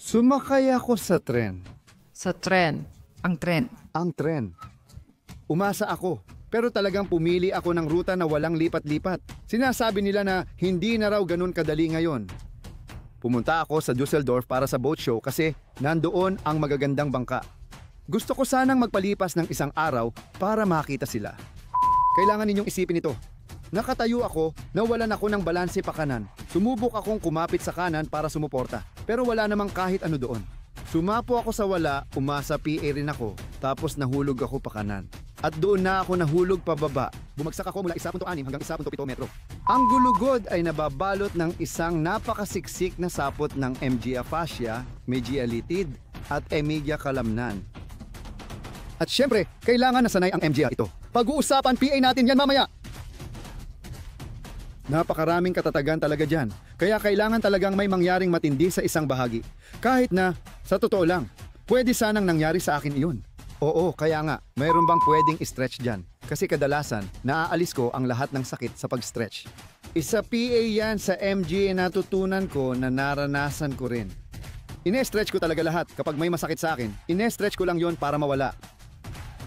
Sumakay ako sa tren. Sa tren. Ang tren. Ang tren. Umasa ako, pero talagang pumili ako ng ruta na walang lipat-lipat. Sinasabi nila na hindi na raw ganun kadali ngayon. Pumunta ako sa Dusseldorf para sa boat show kasi nandoon ang magagandang bangka. Gusto ko sanang magpalipas ng isang araw para makita sila. Kailangan ninyong isipin ito. Nakatayo ako, nawalan ako ng balanse pa kanan. Sumubok akong kumapit sa kanan para sumuporta, pero wala namang kahit ano doon. Sumapo ako sa wala, umasa PA rin ako, tapos nahulog ako pa kanan. At doon na ako nahulog pababa. Bumagsak ako mula 1.6 hanggang 1.7 metro. Ang gulugod ay nababalot ng isang napakasiksik na sapot ng MG fascia, media litid, at media calamnan. At syempre, kailangan nasanay ang MG ito. Pag-uusapan PA natin yan mamaya! Napakaraming katatagan talaga dyan. Kaya kailangan talagang may mangyaring matindi sa isang bahagi. Kahit na, sa totoo lang, pwede sanang nangyari sa akin iyon. Oo, kaya nga, mayroon bang pwedeng i-stretch dyan? Kasi kadalasan, naaalis ko ang lahat ng sakit sa pag-stretch. Isa PA yan sa MG natutunan ko na naranasan ko rin. Ine-stretch ko talaga lahat kapag may masakit sa akin. Ine-stretch ko lang yon para mawala.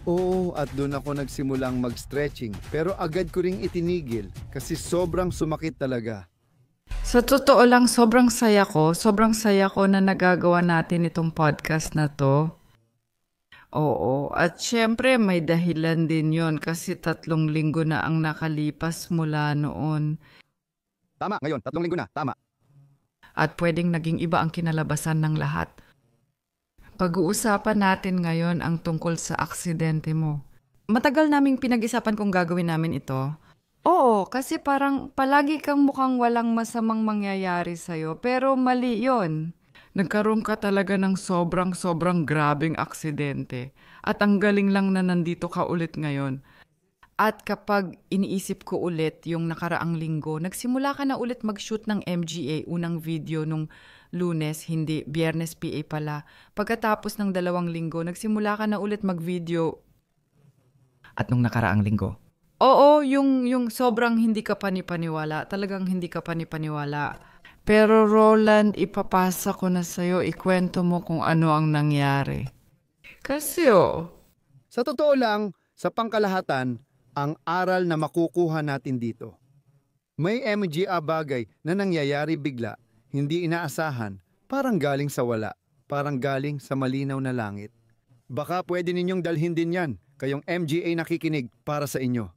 Oo, at doon ako nagsimulang mag-stretching. Pero agad ko ring itinigil kasi sobrang sumakit talaga. Sa totoo lang, sobrang saya ko. Sobrang saya ko na nagagawa natin itong podcast na to. Oo, at syempre may dahilan din yon kasi 3 linggo na ang nakalipas mula noon. Tama, ngayon, 3 linggo na, tama. At pwedeng naging iba ang kinalabasan ng lahat. Pag-uusapan natin ngayon ang tungkol sa aksidente mo. Matagal naming pinag-isapan kung gagawin namin ito. Oo, kasi parang palagi kang mukhang walang masamang mangyayari sa'yo, pero mali yon. Nagkaroon ka talaga ng sobrang grabing aksidente. At ang galing lang na nandito ka ulit ngayon. At kapag iniisip ko ulit yung nakaraang linggo, nagsimula ka na ulit mag-shoot ng MGA, unang video nung Lunes, hindi, Biyernes PA pala. Pagkatapos ng 2 linggo, nagsimula ka na ulit mag-video. At nung nakaraang linggo? Oo, yung sobrang hindi ka panipaniwala. Talagang hindi ka panipaniwala. Pero Roland, ipapasa ko na sa'yo, ikwento mo kung ano ang nangyari. Kasi Sa totoo lang, sa pangkalahatan, ang aral na makukuha natin dito. May MGA bagay na nangyayari bigla, hindi inaasahan, parang galing sa wala, parang galing sa malinaw na langit. Baka pwede ninyong dalhin din yan, kayong MGA nakikinig para sa inyo.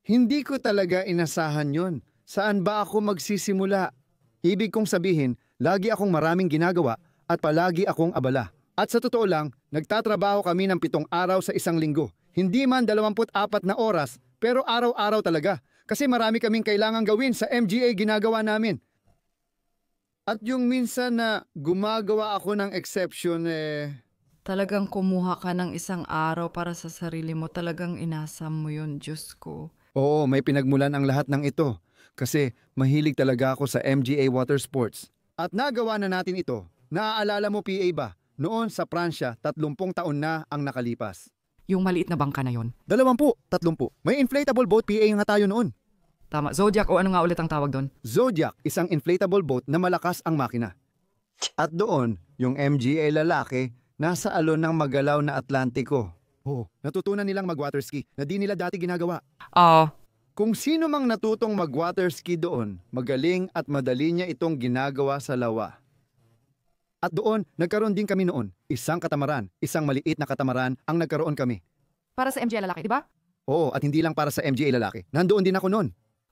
Hindi ko talaga inasahan yon. Saan ba ako magsisimula? Ibig kong sabihin, lagi akong maraming ginagawa at palagi akong abala. At sa totoo lang, nagtatrabaho kami ng 7 araw sa isang linggo. Hindi man 24 na oras, pero araw-araw talaga. Kasi marami kaming kailangang gawin sa MGA ginagawa namin. At yung minsan na gumagawa ako ng exception talagang kumuha ka ng isang araw para sa sarili mo. Talagang inasam mo yun, Diyos ko. Oo, may pinagmulan ang lahat ng ito. Kasi mahilig talaga ako sa MGA Water Sports. At nagawa na natin ito. Naaalala mo PA ba? Noon sa Pransya, 30 taon na ang nakalipas. Yung maliit na bangka na yon. 20, 30. May inflatable boat PA nga tayo noon. Tama, Zodiac o ano nga ulit ang tawag doon? Zodiac, isang inflatable boat na malakas ang makina. At doon, yung MGA lalaki, nasa alon ng magalaw na Atlantiko. Oh, natutunan nilang mag-water ski na di nila dati ginagawa. Kung sino mang natutong mag-water ski doon, magaling at madali niya itong ginagawa sa lawa. At doon, nagkaroon din kami noon. Isang katamaran, isang maliit na katamaran ang nagkaroon kami. Para sa MGA lalaki, di ba? Oo, at hindi lang para sa MGA lalaki. Nandoon din ako noon.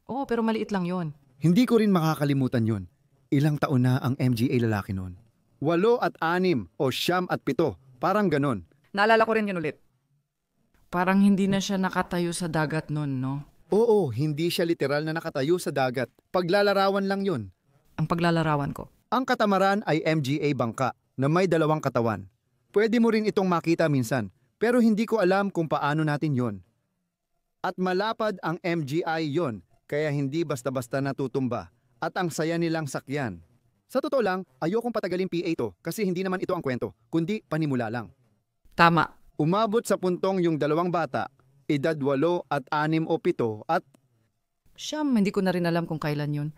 Oo, pero maliit lang yon. Hindi ko rin makakalimutan yon. Ilang taon na ang MGA lalaki noon. 8 at 6 o 9 at 7. Parang ganon. Naalala ko rin yun ulit. Parang hindi na siya nakatayo sa dagat noon, no? Oo, hindi siya literal na nakatayo sa dagat. Paglalarawan lang yon. Ang paglalarawan ko. Ang katamaran ay MGA bangka na may 2 katawan. Pwede mo rin itong makita minsan, pero hindi ko alam kung paano natin yon. At malapad ang MGI yon, kaya hindi basta-basta natutumba. At ang saya nilang sakyan. Sa totoo lang, ayokong patagalin PA to kasi hindi naman ito ang kwento, kundi panimula lang. Tama. Umabot sa puntong yung 2 bata, edad 8 at 6 o 7 at Siyam, hindi ko na rin alam kung kailan yun.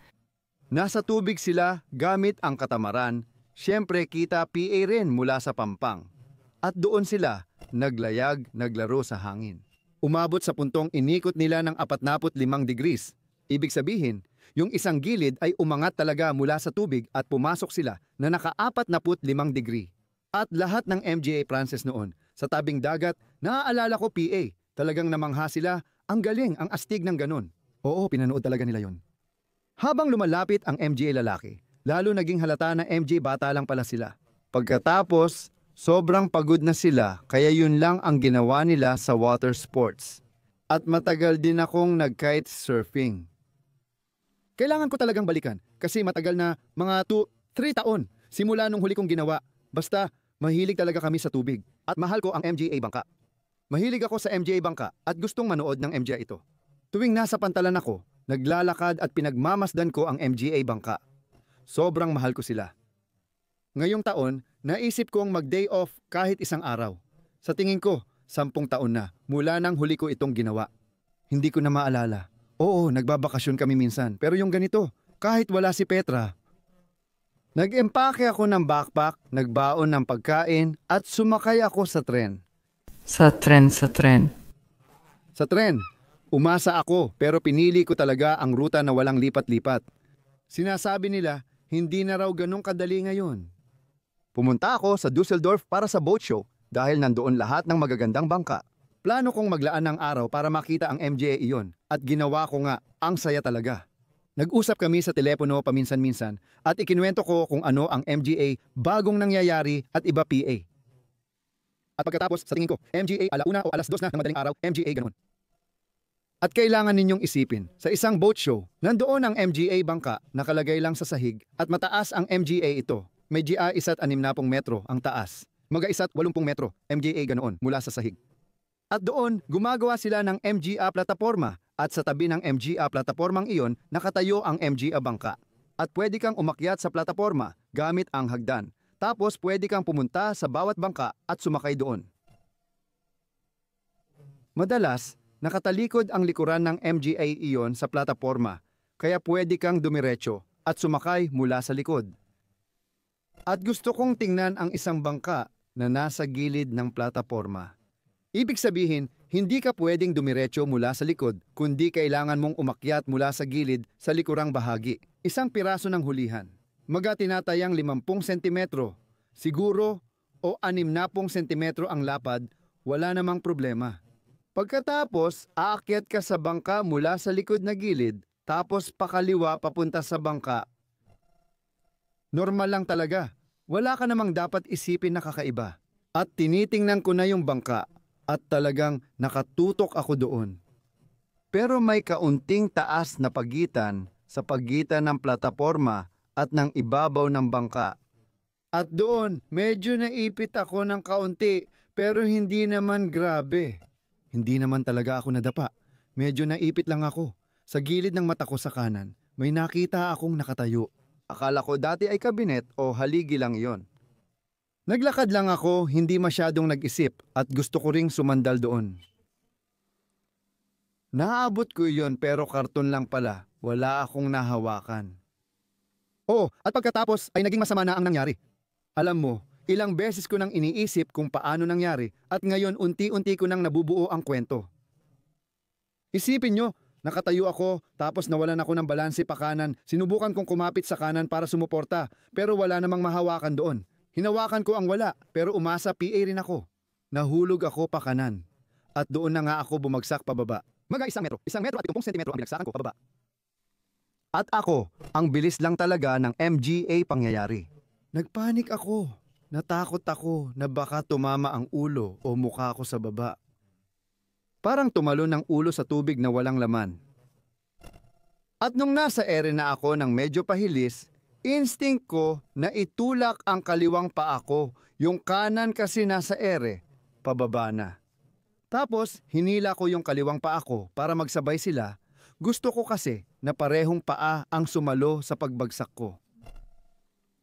nasa tubig sila gamit ang katamaran. Siyempre kita PA rin mula sa Pampang. At doon sila naglayag, naglaro sa hangin. Umabot sa puntong inikot nila ng 45 degrees. Ibig sabihin, yung isang gilid ay umangat talaga mula sa tubig at pumasok sila na naka-45 degree. At lahat ng MGA Frances noon, sa tabing dagat, naaalala ko PA. Talagang namangha sila, ang galing, ang astig ng ganon. Oo, pinanood talaga nila yon. Habang lumalapit ang MGA lalaki, lalo naging halata na MJ bata lang pala sila. Pagkatapos, sobrang pagod na sila kaya yun lang ang ginawa nila sa water sports. At matagal din akong nag-kite surfing. Kailangan ko talagang balikan kasi matagal na mga 3 taon simula nung huli kong ginawa. Basta mahilig talaga kami sa tubig at mahal ko ang MGA bangka. Mahilig ako sa MGA bangka at gustong manood ng MGA ito. Tuwing nasa pantalan ako, naglalakad at pinagmamasdan ko ang MGA bangka. Sobrang mahal ko sila. Ngayong taon, naisip kong mag-day off kahit isang araw. Sa tingin ko, 10 taon na mula nang huli ko itong ginawa. Hindi ko na maalala. Oo, nagbabakasyon kami minsan. Pero yung ganito, kahit wala si Petra. Nag-empake ako ng backpack, nagbaon ng pagkain, at sumakay ako sa tren. Sa tren. Sa tren, umasa ako pero pinili ko talaga ang ruta na walang lipat-lipat. Sinasabi nila, hindi na raw ganong kadali ngayon. Pumunta ako sa Dusseldorf para sa boat show dahil nandoon lahat ng magagandang bangka. Plano kong maglaan ng araw para makita ang MGA iyon at ginawa ko nga, ang saya talaga. Nag-usap kami sa telepono paminsan-minsan at ikinuwento ko kung ano ang MGA bagong nangyayari at iba PA. At pagkatapos sa tingin ko, MGA 1:00 o 2:00 na ng madaling araw, MGA ganun. At kailangan ninyong isipin, sa isang boat show, nandoon ang MGA bangka nakalagay lang sa sahig at mataas ang MGA ito. May GA 160 metro ang taas. Mag-1 80 metro, MGA ganoon mula sa sahig. At doon, gumagawa sila ng MGA plataforma at sa tabi ng MGA platapormang iyon, nakatayo ang MGA bangka. At pwede kang umakyat sa plataforma gamit ang hagdan. Tapos pwede kang pumunta sa bawat bangka at sumakay doon. Madalas, nakatalikod ang likuran ng MGA iyon sa plataforma, kaya pwede kang dumiretso at sumakay mula sa likod. At gusto kong tingnan ang isang bangka na nasa gilid ng plataforma. Ibig sabihin, hindi ka pwedeng dumiretso mula sa likod, kundi kailangan mong umakyat mula sa gilid sa likurang bahagi. Isang piraso ng hulihan. Tinatayang 50 sentimetro, siguro o 60 sentimetro ang lapad, wala namang problema. Pagkatapos, aakyat ka sa bangka mula sa likod na gilid, tapos pakaliwa papunta sa bangka. Normal lang talaga. Wala ka namang dapat isipin na kakaiba. At tinitingnan ko na yung bangka. At talagang nakatutok ako doon. Pero may kaunting taas na pagitan sa pagitan ng plataporma at ng ibabaw ng bangka. At doon, medyo naipit ako ng kaunti pero hindi naman grabe. Hindi naman talaga ako nadapa. Medyo naipit lang ako. Sa gilid ng mata ko sa kanan, may nakita akong nakatayo. Akala ko dati ay kabinet o haligi lang iyon. Naglakad lang ako, hindi masyadong nag-isip at gusto ko ring sumandal doon. Naabot ko iyon pero karton lang pala, wala akong nahawakan. Oh, at pagkatapos ay naging masama na ang nangyari. Alam mo, ilang beses ko nang iniisip kung paano nangyari at ngayon unti-unti ko nang nabubuo ang kwento. Isipin nyo, nakatayo ako tapos nawalan ako ng balanse pa kanan, sinubukan kong kumapit sa kanan para sumuporta pero wala namang mahawakan doon. Hinawakan ko ang wala, pero umasa PA rin ako. Nahulog ako pa kanan. At doon na nga ako bumagsak pababa. Mga 1 metro at 30 sentimetro ang binagsakan ko pababa. At ako, ang bilis lang talaga ng MGA pangyayari. Nagpanik ako. Natakot ako na baka tumama ang ulo o mukha ko sa baba. Parang tumalon ng ulo sa tubig na walang laman. At nung nasa ere na ako ng medyo pahilis, instinct ko na itulak ang kaliwang paa ko, yung kanan kasi nasa ere, pababa na. Tapos, hinila ko yung kaliwang paa ko para magsabay sila. Gusto ko kasi na parehong paa ang sumalo sa pagbagsak ko.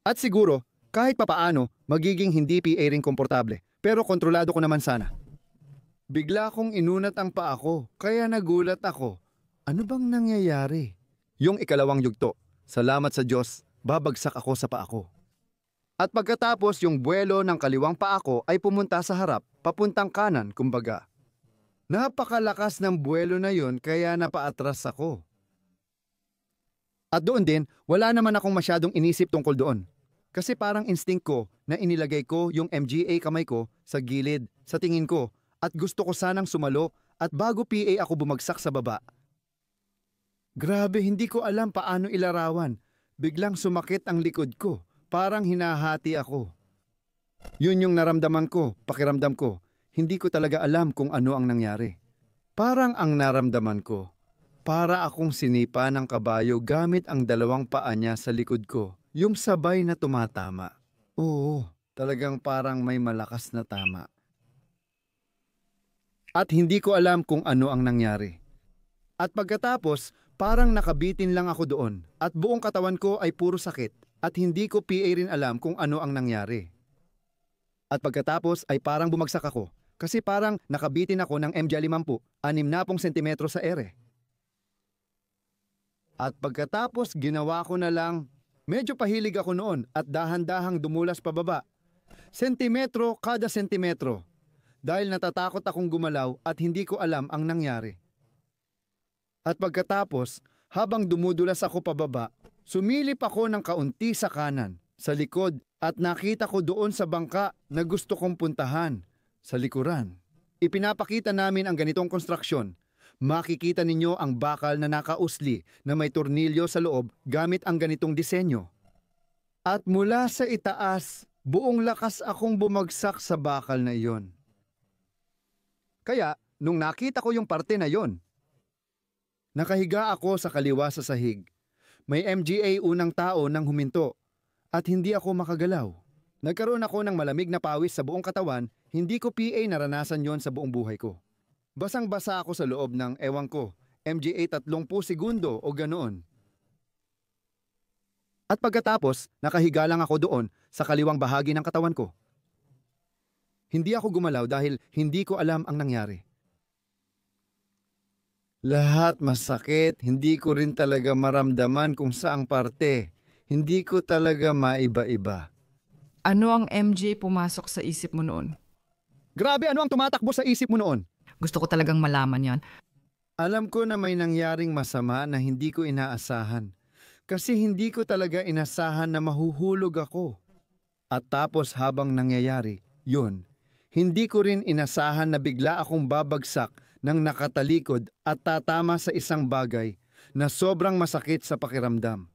At siguro, kahit papaano, magiging hindi PA rin komportable, pero kontrolado ko naman sana. Bigla kong inunat ang paa ko, kaya nagulat ako. Ano bang nangyayari? Yung ikalawang yugto, salamat sa Diyos, babagsak ako sa paa ko. At pagkatapos yung buwelo ng kaliwang paa ko ay pumunta sa harap, papuntang kanan kumbaga. Napakalakas ng buwelo na yun kaya napaatras ako. At doon din, wala naman akong masyadong inisip tungkol doon. Kasi parang instinct ko na inilagay ko yung MGA kamay ko sa gilid, sa tingin ko, at gusto ko sanang sumalo at bago PA ako bumagsak sa baba. Grabe, hindi ko alam paano ilarawan. Biglang sumakit ang likod ko, parang hinahati ako. Yun yung naramdaman ko, pakiramdam ko. Hindi ko talaga alam kung ano ang nangyari. Parang ang naramdaman ko, para akong sinipa ng kabayo gamit ang dalawang paa niya sa likod ko. Yung sabay na tumatama. Oo, talagang parang may malakas na tama. At hindi ko alam kung ano ang nangyari. At pagkatapos, parang nakabitin lang ako doon at buong katawan ko ay puro sakit at hindi ko PA rin alam kung ano ang nangyari. At pagkatapos ay parang bumagsak ako kasi parang nakabitin ako ng MJ50, 60 sentimetro sa ere. At pagkatapos ginawa ko na lang, medyo pahilig ako noon at dahan-dahang dumulas pababa. Sentimetro kada sentimetro. Dahil natatakot akong gumalaw at hindi ko alam ang nangyari. At pagkatapos, habang dumudulas ako pababa, sumilip ako ng kaunti sa kanan, sa likod at nakita ko doon sa bangka na gusto kong puntahan, sa likuran. Ipinapakita namin ang ganitong konstruksyon. Makikita ninyo ang bakal na nakausli na may tornilyo sa loob gamit ang ganitong disenyo. At mula sa itaas, buong lakas akong bumagsak sa bakal na iyon. Kaya, nung nakita ko yung parte na yon, nakahiga ako sa kaliwa sa sahig. May MGA unang tao nang huminto at hindi ako makagalaw. Nagkaroon ako ng malamig na pawis sa buong katawan, hindi ko PA naranasan yon sa buong buhay ko. Basang-basa ako sa loob ng, ewan ko, MGA 30 segundo o ganoon. At pagkatapos, nakahiga lang ako doon sa kaliwang bahagi ng katawan ko. Hindi ako gumalaw dahil hindi ko alam ang nangyari. Lahat masakit, hindi ko rin talaga maramdaman kung saang parte. Hindi ko talaga maiba-iba. Ano ang MJ pumasok sa isip mo noon? Grabe, ano ang tumatakbo sa isip mo noon? Gusto ko talagang malaman yan. Alam ko na may nangyaring masama na hindi ko inaasahan. Kasi hindi ko talaga inasahan na mahuhulog ako. At tapos habang nangyayari, yun, hindi ko rin inasahan na bigla akong babagsak ng nakatalikod at tatama sa isang bagay na sobrang masakit sa pakiramdam.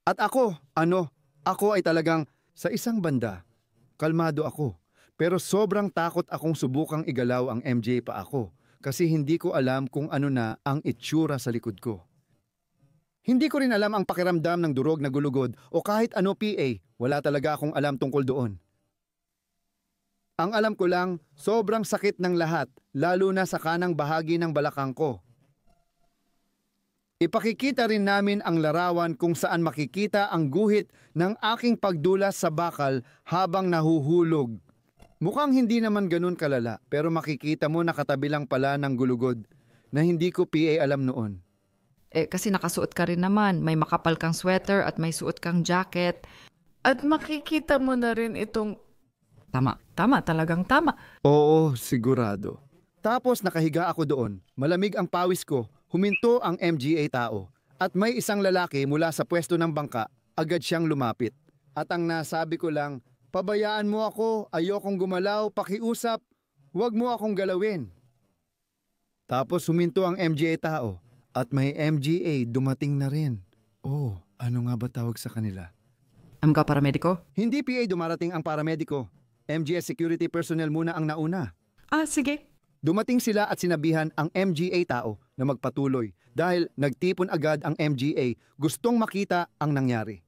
At ako ay talagang sa isang banda, kalmado ako. Pero sobrang takot akong subukang igalaw ang MJ pa ako kasi hindi ko alam kung ano na ang itsura sa likod ko. Hindi ko rin alam ang pakiramdam ng durog na gulugod o kahit ano PA, wala talaga akong alam tungkol doon. Ang alam ko lang, sobrang sakit ng lahat, lalo na sa kanang bahagi ng balakang ko. Ipakikita rin namin ang larawan kung saan makikita ang guhit ng aking pagdulas sa bakal habang nahuhulog. Mukhang hindi naman ganun kalala, pero makikita mo nakatabi lang pala ng gulugod na hindi ko PA alam noon. Kasi nakasuot ka rin naman, may makapal kang sweater at may suot kang jacket. At makikita mo na rin itong... Tama, talagang tama. Oo, sigurado. Tapos nakahiga ako doon, malamig ang pawis ko, huminto ang MGA tao. At may isang lalaki mula sa pwesto ng bangka, agad siyang lumapit. At ang nasabi ko lang, pabayaan mo ako, ayokong gumalaw, pakiusap, huwag mo akong galawin. Tapos huminto ang MGA tao at may MGA dumating na rin. Oh, ano nga ba tawag sa kanila? Ka paramediko? Hindi PA dumarating ang paramediko. MGA security personnel muna ang nauna. Sige. Dumating sila at sinabihan ang MGA tao na magpatuloy dahil nagtipon agad ang MGA gustong makita ang nangyari.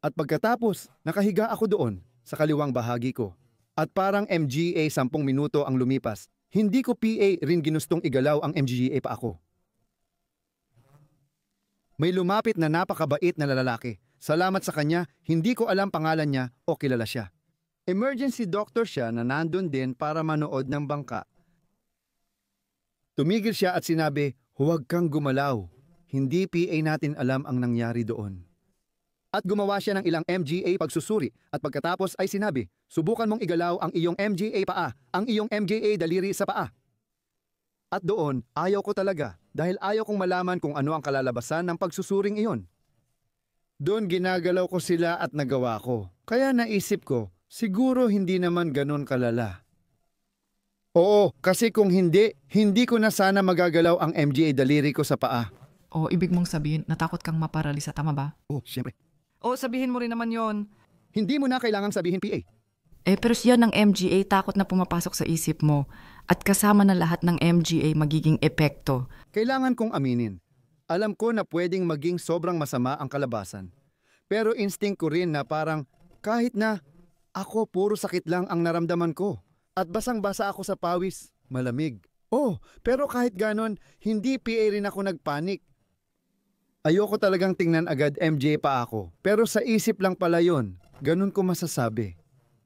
At pagkatapos, nakahiga ako doon sa kaliwang bahagi ko. At parang MGA 10 minuto ang lumipas, hindi ko PA rin ginustong igalaw ang MGA pa ako. May lumapit na napakabait na lalaki. Salamat sa kanya, hindi ko alam pangalan niya o kilala siya. Emergency doctor siya na nandun din para manood ng bangka. Tumigil siya at sinabi, huwag kang gumalaw. Hindi PA natin alam ang nangyari doon. At gumawa siya ng ilang MGA pagsusuri at pagkatapos ay sinabi, subukan mong igalaw ang iyong MGA paa, ang iyong MGA daliri sa paa. At doon, ayaw ko talaga dahil ayaw kong malaman kung ano ang kalalabasan ng pagsusuring iyon. Doon ginagalaw ko sila at nagawa ko. Kaya naisip ko, siguro hindi naman ganun kalala. Oo, kasi kung hindi, hindi ko na sana magagalaw ang MGA daliri ko sa paa. O ibig mong sabihin, natakot kang maparalisa, tama ba? Oh, siyempre. O sabihin mo rin naman yon. Hindi mo na kailangang sabihin PA. Pero siya ng MGA, takot na pumapasok sa isip mo. At kasama na lahat ng MGA magiging epekto. Kailangan kong aminin. Alam ko na pwedeng maging sobrang masama ang kalabasan. Pero instinct ko rin na parang kahit na ako puro sakit lang ang naramdaman ko. At basang-basa ako sa pawis, malamig. Oh, pero kahit ganon, hindi PA rin ako nagpanik. Ayoko talagang tingnan agad MJ pa ako. Pero sa isip lang pala yon, ganun ko masasabi.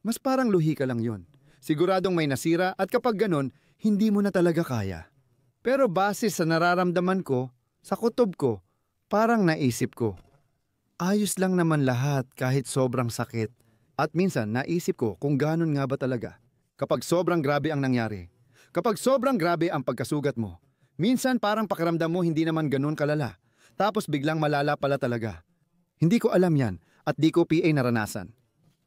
Mas parang luhi ka lang yon. Siguradong may nasira at kapag ganon, hindi mo na talaga kaya. Pero base sa nararamdaman ko, sa kutob ko, parang naisip ko. Ayos lang naman lahat kahit sobrang sakit. At minsan naisip ko kung ganon nga ba talaga. Kapag sobrang grabe ang nangyari. Kapag sobrang grabe ang pagkasugat mo. Minsan parang pakiramdam mo hindi naman ganon kalala. Tapos biglang malala pala talaga. Hindi ko alam yan at di ko PA naranasan.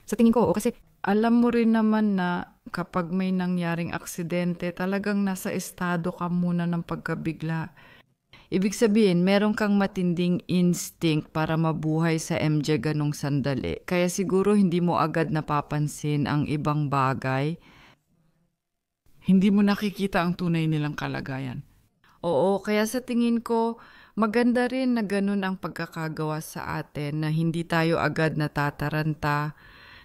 Sa tingin ko, kasi alam mo rin naman na kapag may nangyaring aksidente, talagang nasa estado ka muna ng pagkabigla. Ibig sabihin, meron kang matinding instinct para mabuhay sa MJ ganong sandali. Kaya siguro hindi mo agad napapansin ang ibang bagay. Hindi mo nakikita ang tunay nilang kalagayan. Oo, kaya sa tingin ko, maganda rin na ganun ang pagkakagawa sa atin na hindi tayo agad natataranta,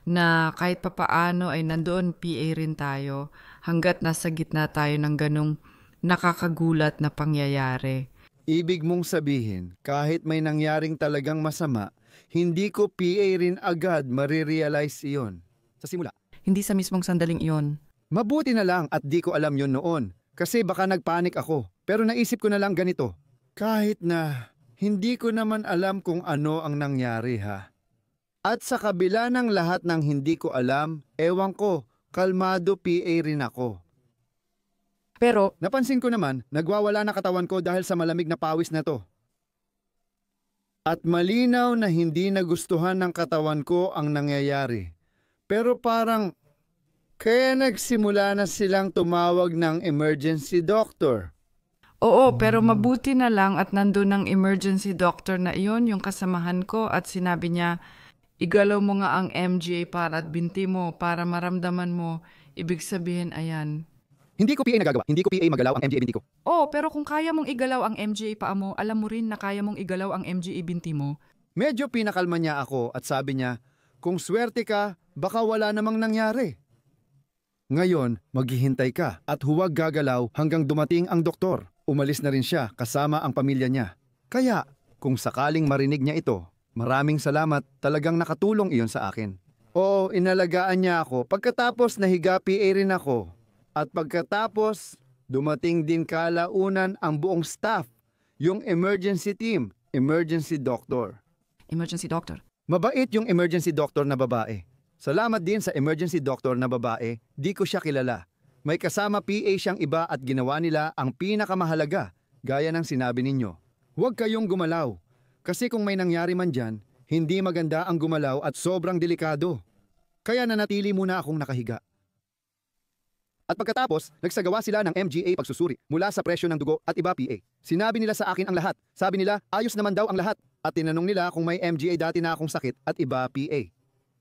na kahit papaano ay nandoon PA rin tayo hanggat nasa gitna tayo ng ganung nakakagulat na pangyayari. Ibig mong sabihin, kahit may nangyaring talagang masama, hindi ko PA rin agad marirealize iyon. Sa simula. Hindi sa mismong sandaling iyon. Mabuti na lang at di ko alam yun noon. Kasi baka nagpanik ako. Pero naisip ko na lang ganito. Kahit na hindi ko naman alam kung ano ang nangyari ha. At sa kabila ng lahat ng hindi ko alam, ewan ko, kalmado PA rin ako. Pero, Napansin ko naman, nagwawala na katawan ko dahil sa malamig na pawis na to. At malinaw na hindi nagustuhan ng katawan ko ang nangyayari. Pero parang, kaya nagsimula na silang tumawag ng emergency doctor. oo, pero mabuti na lang at nandun ang emergency doctor na iyon, yung kasamahan ko, at sinabi niya, igalaw mo nga ang MGA para at binti mo para maramdaman mo. Ibig sabihin, ayan. Hindi ko PA nagagawa. Hindi ko PA magalaw ang MGA binti ko. Oh, pero kung kaya mong igalaw ang MGA paa mo, alam mo rin na kaya mong igalaw ang MGA binti mo. Medyo pinakalma niya ako at sabi niya, kung swerte ka, baka wala namang nangyari. Ngayon, maghihintay ka at huwag gagalaw hanggang dumating ang doktor. Umalis na rin siya kasama ang pamilya niya. Kaya, kung sakaling marinig niya ito, maraming salamat, talagang nakatulong iyon sa akin. Oo, inalagaan niya ako. Pagkatapos nahiga PA rin ako. At pagkatapos, dumating din kalaunan ang buong staff, yung emergency team, emergency doctor. Emergency doctor. Mabait yung emergency doctor na babae. Salamat din sa emergency doctor na babae, di ko siya kilala. May kasama PA siyang iba at ginawa nila ang pinakamahalaga, gaya ng sinabi ninyo. Huwag kayong gumalaw, kasi kung may nangyari man dyan, hindi maganda ang gumalaw at sobrang delikado. Kaya nanatili muna akong nakahiga. At pagkatapos, nagsagawa sila ng MGA pagsusuri mula sa presyo ng dugo at iba PA. Sinabi nila sa akin ang lahat. Sabi nila, ayos naman daw ang lahat. At tinanong nila kung may MGA dati na akong sakit at iba PA.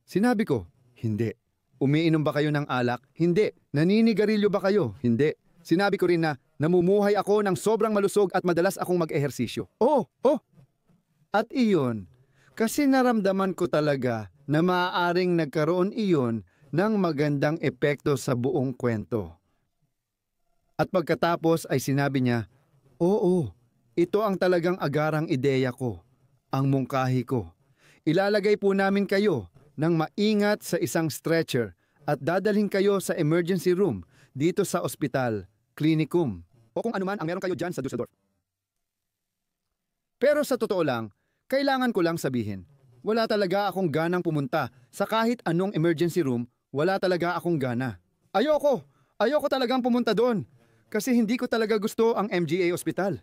Sinabi ko, hindi. Umiinom ba kayo ng alak? Hindi. Naninigarilyo ba kayo? Hindi. Sinabi ko rin na namumuhay ako ng sobrang malusog at madalas akong mag-ehersisyo. Oh! At iyon, kasi naramdaman ko talaga na maaaring nagkaroon iyon ng magandang epekto sa buong kwento. At pagkatapos ay sinabi niya, oo, ito ang talagang agarang ideya ko, ang mungkahi ko. Ilalagay po namin kayo ng maingat sa isang stretcher at dadalhin kayo sa emergency room dito sa ospital, klinikum, o kung anuman ang meron kayo dyan sa Dusseldorf. Pero sa totoo lang, kailangan ko lang sabihin, Wala talaga akong ganang pumunta. Sa kahit anong emergency room, wala talaga akong gana. Ayoko talagang pumunta doon. Kasi hindi ko talaga gusto ang MGA Hospital.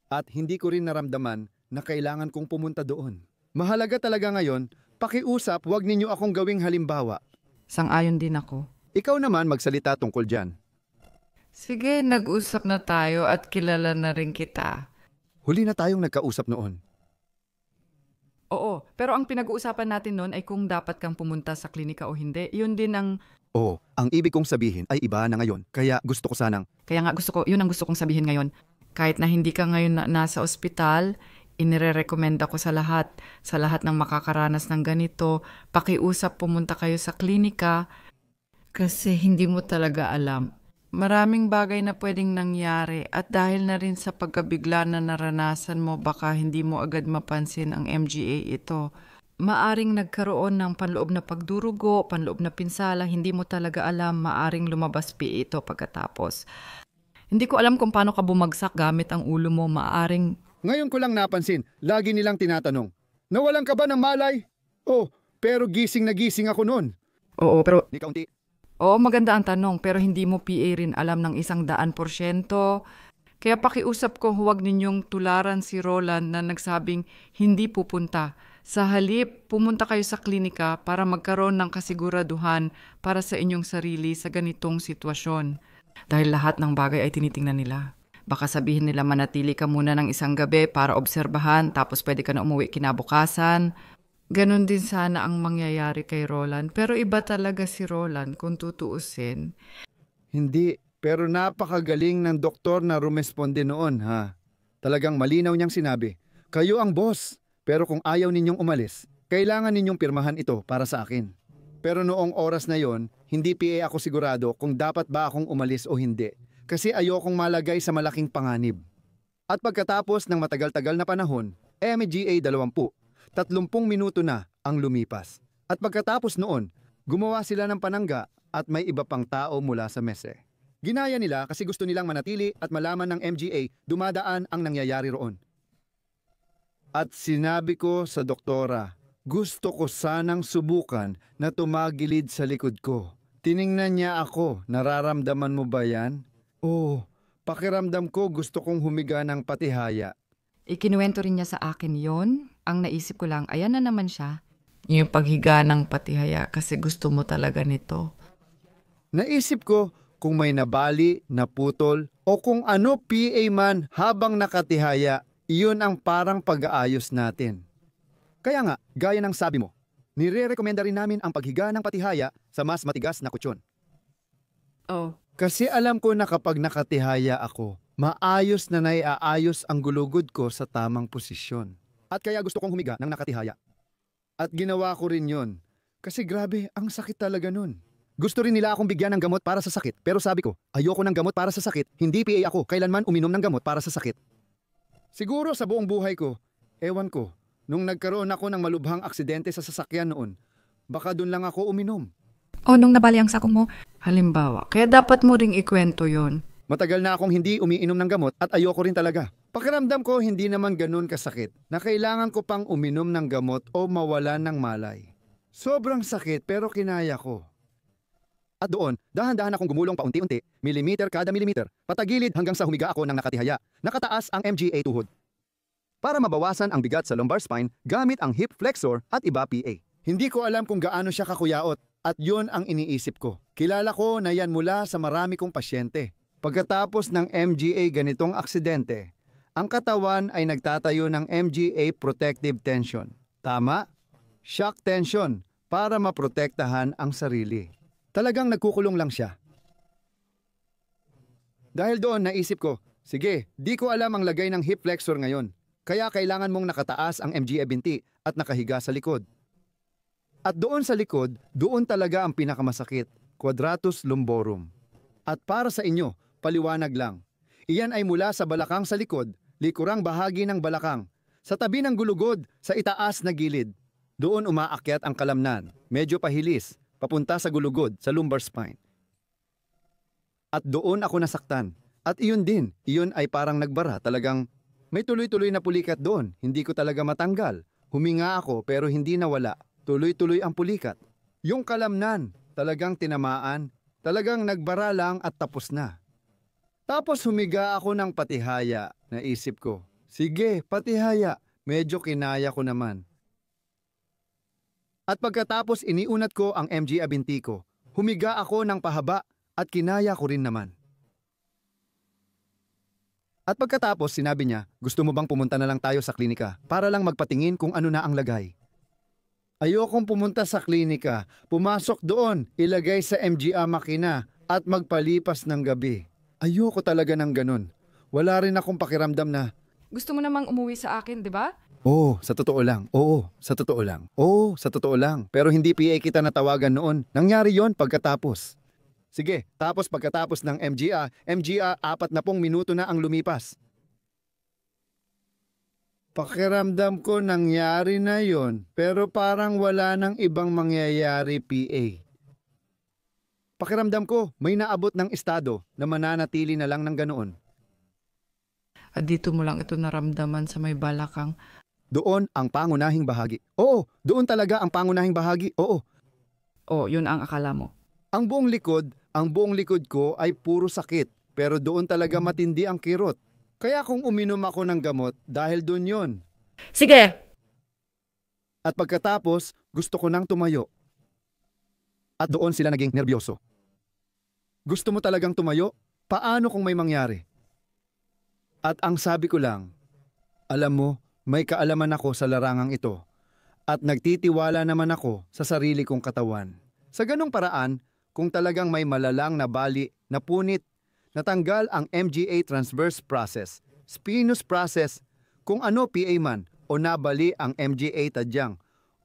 At hindi ko rin naramdaman na kailangan kong pumunta doon. Mahalaga talaga ngayon, pakiusap, wag ninyo akong gawing halimbawa. Sang-ayon din ako. Ikaw naman magsalita tungkol dyan. Sige, nag-usap na tayo at kilala na rin kita. Huli na tayong nagkausap noon. Oo, pero ang pinag-uusapan natin noon ay kung dapat kang pumunta sa klinika o hindi. Yun din ang... Oo, ang ibig kong sabihin ay iba na ngayon. Kaya gusto ko sanang... Yun ang gusto kong sabihin ngayon. Kahit na hindi ka ngayon nasa ospital, inirerekomenda ko sa lahat ng makakaranas ng ganito, pakiusap pumunta kayo sa klinika kasi hindi mo talaga alam. Maraming bagay na pwedeng nangyari at dahil na rin sa pagkabigla na naranasan mo, baka hindi mo agad mapansin ang MGA ito. Maaring nagkaroon ng panloob na pagdurugo, panloob na pinsala, hindi mo talaga alam, maaring lumabas PA ito pagkatapos. Hindi ko alam kung paano ka bumagsak gamit ang ulo mo, maaring... Ngayon ko lang napansin, lagi nilang tinatanong, nawalan ka ba ng malay? Oh, pero gising na gising ako noon. Oo, pero... Ni kaunti. Oo, maganda ang tanong, pero hindi mo PA rin alam ng 100%. Kaya pakiusap ko, huwag ninyong tularan si Roland na nagsabing hindi pupunta. Sa halip, pumunta kayo sa klinika para magkaroon ng kasiguraduhan para sa inyong sarili sa ganitong sitwasyon. Dahil lahat ng bagay ay tinitingnan nila. Baka sabihin nila manatili ka muna ng isang gabi para obserbahan tapos pwede ka na umuwi kinabukasan. Ganon din sana ang mangyayari kay Roland. Pero iba talaga si Roland kung tutuusin. Hindi, pero napakagaling ng doktor na rumesponde noon, ha? Talagang malinaw niyang sinabi, kayo ang boss, pero kung ayaw ninyong umalis, kailangan ninyong pirmahan ito para sa akin. Pero noong oras na yon, hindi PA ako sigurado kung dapat ba akong umalis o hindi. Kasi ayokong malagay sa malaking panganib. At pagkatapos ng matagal-tagal na panahon, MGA 20, 30 minuto na ang lumipas. At pagkatapos noon, gumawa sila ng panangga at may iba pang tao mula sa mese. Ginaya nila kasi gusto nilang manatili at malaman ng MGA dumadaan ang nangyayari roon. At sinabi ko sa doktora, gusto ko sanang subukan na tumagilid sa likod ko. Tiningnan niya ako, nararamdaman mo ba yan? Oo, pakiramdam ko gusto kong humiga ng patihaya. Ikinuwento rin niya sa akin yon. Ang naisip ko lang, ayan na naman siya. Yung paghiga ng patihaya kasi gusto mo talaga nito. Naisip ko kung may nabali, naputol, o kung ano PA man habang nakatihaya, iyon ang parang pag-aayos natin. Kaya nga, gaya ng sabi mo, nire-rekomenda rin namin ang paghiga ng patihaya sa mas matigas na kutsyon. Oh. Kasi alam ko na kapag nakatihaya ako, maayos na naiaayos ang gulugod ko sa tamang posisyon. At kaya gusto kong humiga ng nakatihaya. At ginawa ko rin yon. Kasi grabe, ang sakit talaga nun. Gusto rin nila akong bigyan ng gamot para sa sakit, pero sabi ko, ayoko ng gamot para sa sakit, hindi PA ako kailanman uminom ng gamot para sa sakit. Siguro sa buong buhay ko, ewan ko, nung nagkaroon ako ng malubhang aksidente sa sasakyan noon, baka dun lang ako uminom. O nung nabali ang sakong mo? Halimbawa, kaya dapat mo ring ikwento yon. Matagal na akong hindi umiinom ng gamot at ayoko rin talaga. Pakiramdam ko hindi naman ganun kasakit na kailangan ko pang uminom ng gamot o mawalan ng malay. Sobrang sakit pero kinaya ko. At doon, dahan-dahan akong gumulong paunti-unti, milimeter kada milimeter, patagilid hanggang sa humiga ako ng nakatihaya. Nakataas ang MGA tuhod. Para mabawasan ang bigat sa lumbar spine gamit ang hip flexor at iba PA. Hindi ko alam kung gaano siya kakuyaot at yun ang iniisip ko. Kilala ko na yan mula sa marami kong pasyente. Pagkatapos ng MGA ganitong aksidente, ang katawan ay nagtatayo ng MGA protective tension. Tama? Shock tension para maprotektahan ang sarili. Talagang nagkukulong lang siya. Dahil doon naisip ko, sige, di ko alam ang lagay ng hip flexor ngayon. Kaya kailangan mong nakataas ang MGA binti at nakahiga sa likod. At doon sa likod, doon talaga ang pinakamasakit, quadratus lumborum. At para sa inyo, paliwanag lang. Iyan ay mula sa balakang sa likod, likurang bahagi ng balakang, sa tabi ng gulugod, sa itaas na gilid. Doon umaakyat ang kalamnan, medyo pahilis, papunta sa gulugod, sa lumbar spine. At doon ako nasaktan. At iyon din, iyon ay parang nagbara, talagang may tuloy-tuloy na pulikat doon, hindi ko talaga matanggal. Huminga ako pero hindi nawala. Tuloy-tuloy ang pulikat. Yung kalamnan, talagang tinamaan, talagang nagbara lang at tapos na. Tapos humiga ako ng patihaya. Naisip ko, sige, patihaya. Medyo kinaya ko naman. At pagkatapos iniunat ko ang MG Abinti ko. Humiga ako ng pahaba at kinaya ko rin naman. At pagkatapos sinabi niya, gusto mo bang pumunta na lang tayo sa klinika para lang magpatingin kung ano na ang lagay? Ayokong pumunta sa klinika, pumasok doon, ilagay sa MGA makina at magpalipas ng gabi. Ayoko talaga ng ganun. Wala rin akong pakiramdam na, Gusto mo namang umuwi sa akin, di ba? Oo, sa totoo lang. Oo, sa totoo lang. Oo, sa totoo lang. Pero hindi PA kita natawagan noon. Nangyari yon pagkatapos. Sige, tapos pagkatapos ng MGA 40 minuto na ang lumipas. Pakiramdam ko nangyari na yon, pero parang wala nang ibang mangyayari, PA. Pakiramdam ko may naabot ng estado na mananatili na lang ng ganoon. At dito mo lang ito naramdaman sa may balakang. Doon ang pangunahing bahagi. Oo, doon talaga ang pangunahing bahagi. Oo. Oh, yun ang akala mo. Ang buong likod ko ay puro sakit, pero doon talaga matindi ang kirot. Kaya kung uminom ako ng gamot, dahil doon yon. Sige! At pagkatapos, gusto ko nang tumayo. At doon sila naging nervyoso. Gusto mo talagang tumayo? Paano kung may mangyari? At ang sabi ko lang, alam mo, may kaalaman ako sa larangang ito. At nagtitiwala naman ako sa sarili kong katawan. Sa ganong paraan, kung talagang may malalang na bali, napunit, natanggal ang MGA transverse process, spinous process, kung ano PA man, o nabali ang MGA tadyang,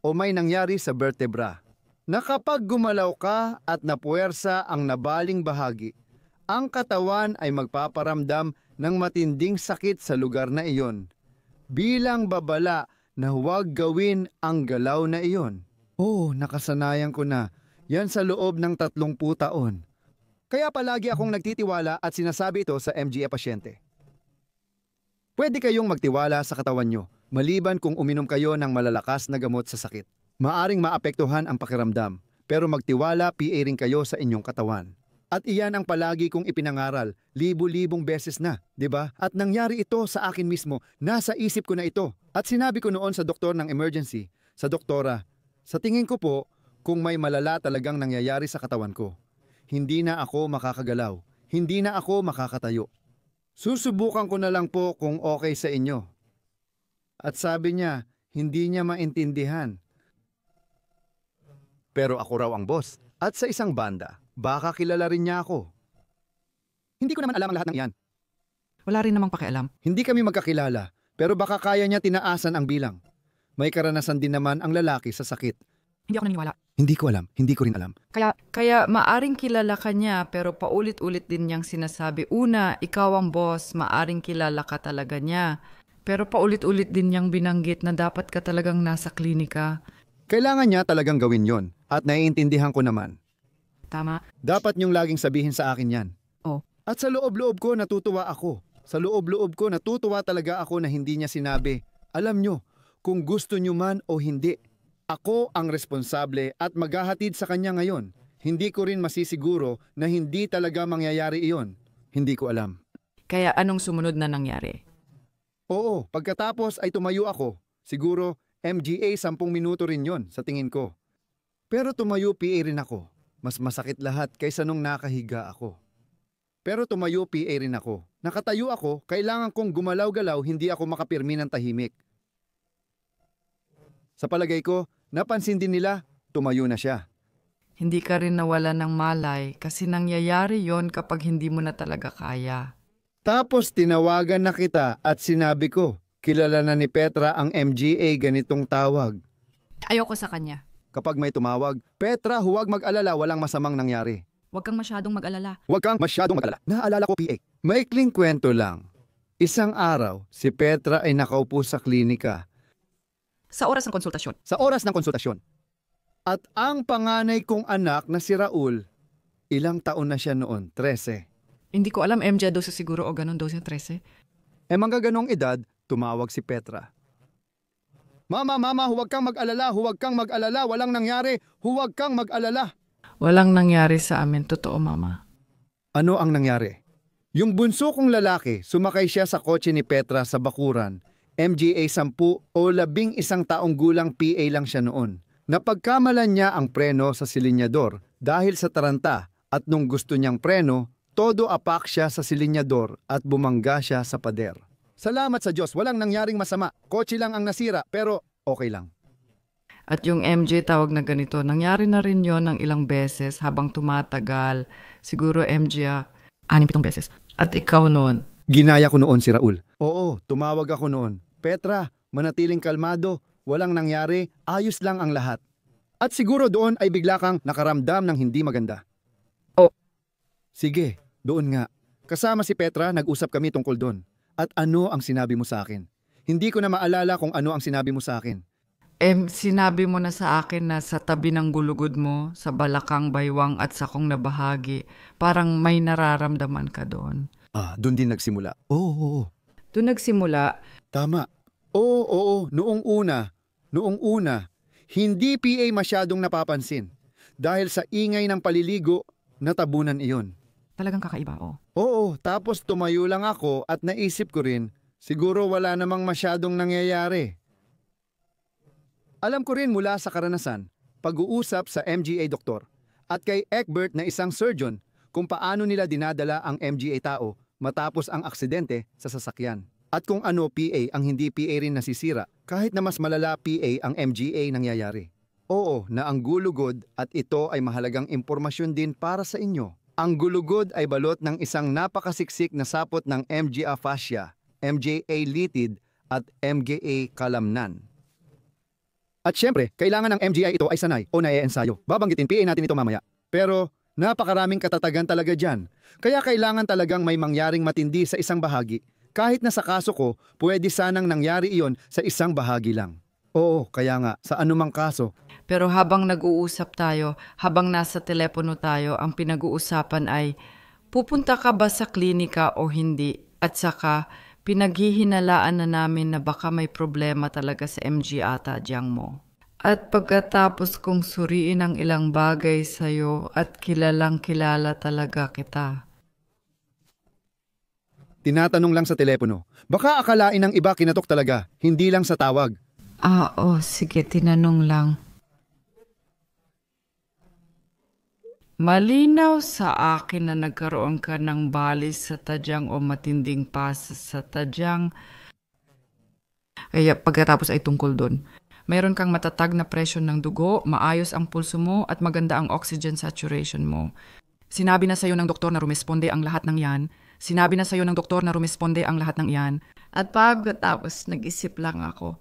o may nangyari sa vertebra. Na kapag gumalaw ka at napuwersa ang nabaling bahagi, ang katawan ay magpaparamdam ng matinding sakit sa lugar na iyon. Bilang babala na huwag gawin ang galaw na iyon. Oh, nakasanayan ko na. Yan sa loob ng 30 taon. Kaya palagi akong nagtitiwala at sinasabi ito sa MGA pasyente. Pwede kayong magtiwala sa katawan nyo, maliban kung uminom kayo ng malalakas na gamot sa sakit. Maaring maapektuhan ang pakiramdam, pero magtiwala PA rin kayo sa inyong katawan. At iyan ang palagi kong ipinangaral, libu-libong beses na, di ba? At nangyari ito sa akin mismo, nasa isip ko na ito. At sinabi ko noon sa doktor ng emergency, sa doktora, sa tingin ko po, kung may malala talagang nangyayari sa katawan ko. Hindi na ako makakagalaw. Hindi na ako makakatayo. Susubukan ko na lang po kung okay sa inyo. At sabi niya, hindi niya maintindihan. Pero ako raw ang boss. At sa isang banda, baka kilala rin niya ako. Hindi ko naman alam ang lahat ng iyan. Wala rin namang pakialam. Hindi kami magkakilala, pero baka kaya niya tinaasan ang bilang. May karanasan din naman ang lalaki sa sakit. Hindi ako naniniwala. Hindi ko alam, hindi ko rin alam. Kaya maaring kilala ka niya pero paulit-ulit din niyang sinasabi. Una, ikaw ang boss, maaring kilala ka talaga niya. Pero paulit-ulit din niyang binanggit na dapat ka talagang nasa klinika. Kailangan niya talagang gawin yon at naiintindihan ko naman. Tama? Dapat niyong laging sabihin sa akin yan. Oh. At sa loob-loob ko natutuwa ako. Sa loob-loob ko natutuwa talaga ako na hindi niya sinabi, alam niyo, kung gusto niyo man o hindi, ako ang responsable at maghahatid sa kanya ngayon. Hindi ko rin masisiguro na hindi talaga mangyayari iyon. Hindi ko alam. Kaya anong sumunod na nangyari? Oo, pagkatapos ay tumayo ako. Siguro MGA 10 minuto rin yon sa tingin ko. Pero tumayo PA rin ako. Mas masakit lahat kaysa nung nakahiga ako. Pero tumayo PA rin ako. Nakatayo ako, kailangan kong gumalaw-galaw, hindi ako makapirmi ng tahimik. Sa palagay ko, napansin din nila, tumayo na siya. Hindi ka rin nawala ng malay kasi nangyayari yon kapag hindi mo na talaga kaya. Tapos tinawagan na kita at sinabi ko, kilala na ni Petra ang MGA ganitong tawag. Ayoko sa kanya. Kapag may tumawag, Petra, huwag mag-alala, walang masamang nangyari. Huwag kang masyadong mag-alala. Huwag kang masyadong mag-alala. Naalala ko, PA. Maikling kwento lang. Isang araw, si Petra ay nakaupo sa klinika. Sa oras ng konsultasyon. Sa oras ng konsultasyon. At ang panganay kong anak na si Raul, ilang taon na siya noon? 13. Hindi ko alam, MJ 12 siguro o ganun, 12, 13. Mga ganong edad, tumawag si Petra. Mama, huwag kang mag-alala, huwag kang mag-alala, walang nangyari, huwag kang mag-alala. Walang nangyari sa amin, totoo mama. Ano ang nangyari? Yung bunso kong lalaki, sumakay siya sa kotse ni Petra sa bakuran. MGA 10 o 11 taong gulang PA lang siya noon. Napagkamalan niya ang preno sa silinyador dahil sa taranta at nung gusto niyang preno, todo apak siya sa silinyador at bumangga siya sa pader. Salamat sa Diyos, walang nangyaring masama. Kotse lang ang nasira pero okay lang. At yung MJ tawag na ganito, nangyari na rin yon ng ilang beses habang tumatagal. Siguro MJ, 6-7 beses. At ikaw noon. Ginaya ko noon si Raul. Oo, tumawag ako noon. Petra, manatiling kalmado, walang nangyari, ayos lang ang lahat. At siguro doon ay bigla kang nakaramdam ng hindi maganda. Oh. Sige, doon nga. Kasama si Petra, nag-usap kami tungkol doon. At ano ang sinabi mo sa akin? Hindi ko na maalala kung ano ang sinabi mo sa akin. Sinabi mo na sa akin na sa tabi ng gulugod mo, sa balakang baywang at sakong na bahagi, parang may nararamdaman ka doon. Doon din nagsimula. Oo. Doon nagsimula. Tama. Oo. Noong una, hindi PA masyadong napapansin. Dahil sa ingay ng paliligo, natabunan iyon. Talagang kakaiba, oh. Oo, tapos tumayo lang ako at naisip ko rin, siguro wala namang masyadong nangyayari. Alam ko rin mula sa karanasan, pag-uusap sa MGA doktor, at kay Egbert na isang surgeon kung paano nila dinadala ang MGA tao matapos ang aksidente sa sasakyan. At kung ano PA ang hindi PA rin nasisira, kahit na mas malala PA ang MGA nangyayari. Oo, na ang gulugod at ito ay mahalagang impormasyon din para sa inyo. Ang gulugod ay balot ng isang napakasiksik na sapot ng MGA fascia, MGA litid at MGA kalamnan. At syempre, kailangan ng MGA ito ay sanay o naiensayo. Babanggitin PA natin ito mamaya. Pero napakaraming katatagan talaga dyan. Kaya kailangan talagang may mangyaring matindi sa isang bahagi. Kahit na sa kaso ko, pwede sanang nangyari iyon sa isang bahagi lang. Oo, kaya nga, sa anumang kaso. Pero habang nag-uusap tayo, habang nasa telepono tayo, ang pinag-uusapan ay, pupunta ka ba sa klinika o hindi? At saka, pinaghihinalaan na namin na baka may problema talaga sa MG ata diyang mo. At pagkatapos kong suriin ang ilang bagay sa'yo at kilalang kilala talaga kita. Tinatanong lang sa telepono. Baka akalain ng iba kinatok talaga, hindi lang sa tawag. Sige, tinanong lang. Malinaw sa akin na nagkaroon ka ng balis sa tadyang o matinding pasa sa tadyang. Kaya pagkatapos ay tungkol doon. Mayroon kang matatag na presyon ng dugo, maayos ang pulso mo at maganda ang oxygen saturation mo. Sinabi na sa'yo ng doktor na rumesponde ang lahat ng yan. At pagkatapos nag-isip lang ako.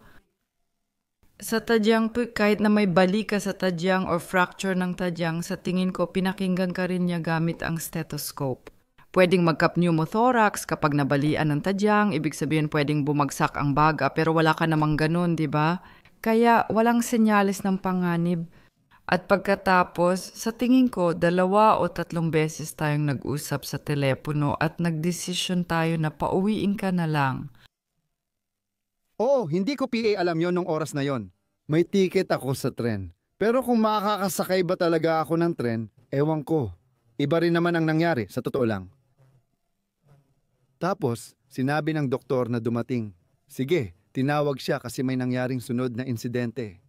Sa tadyang, kahit na may bali ka sa tadyang or fracture ng tadyang, sa tingin ko pinakinggan ka rin niya gamit ang stethoscope. Pwedeng magka-pneumothorax kapag nabalian ng tadyang, ibig sabihin pwedeng bumagsak ang baga, pero wala ka namang ganun, di ba? Kaya walang senyales ng panganib. At pagkatapos, sa tingin ko, 2 o 3 beses tayong nag-usap sa telepono at nagdesisyon tayo na pauwiin ka na lang. Oo, hindi ko PA alam yon nung oras na yon. May ticket ako sa tren. Pero kung makakasakay ba talaga ako ng tren, ewan ko. Iba rin naman ang nangyari, sa totoo lang. Tapos, sinabi ng doktor na dumating. Sige, tinawag siya kasi may nangyaring sunod na insidente.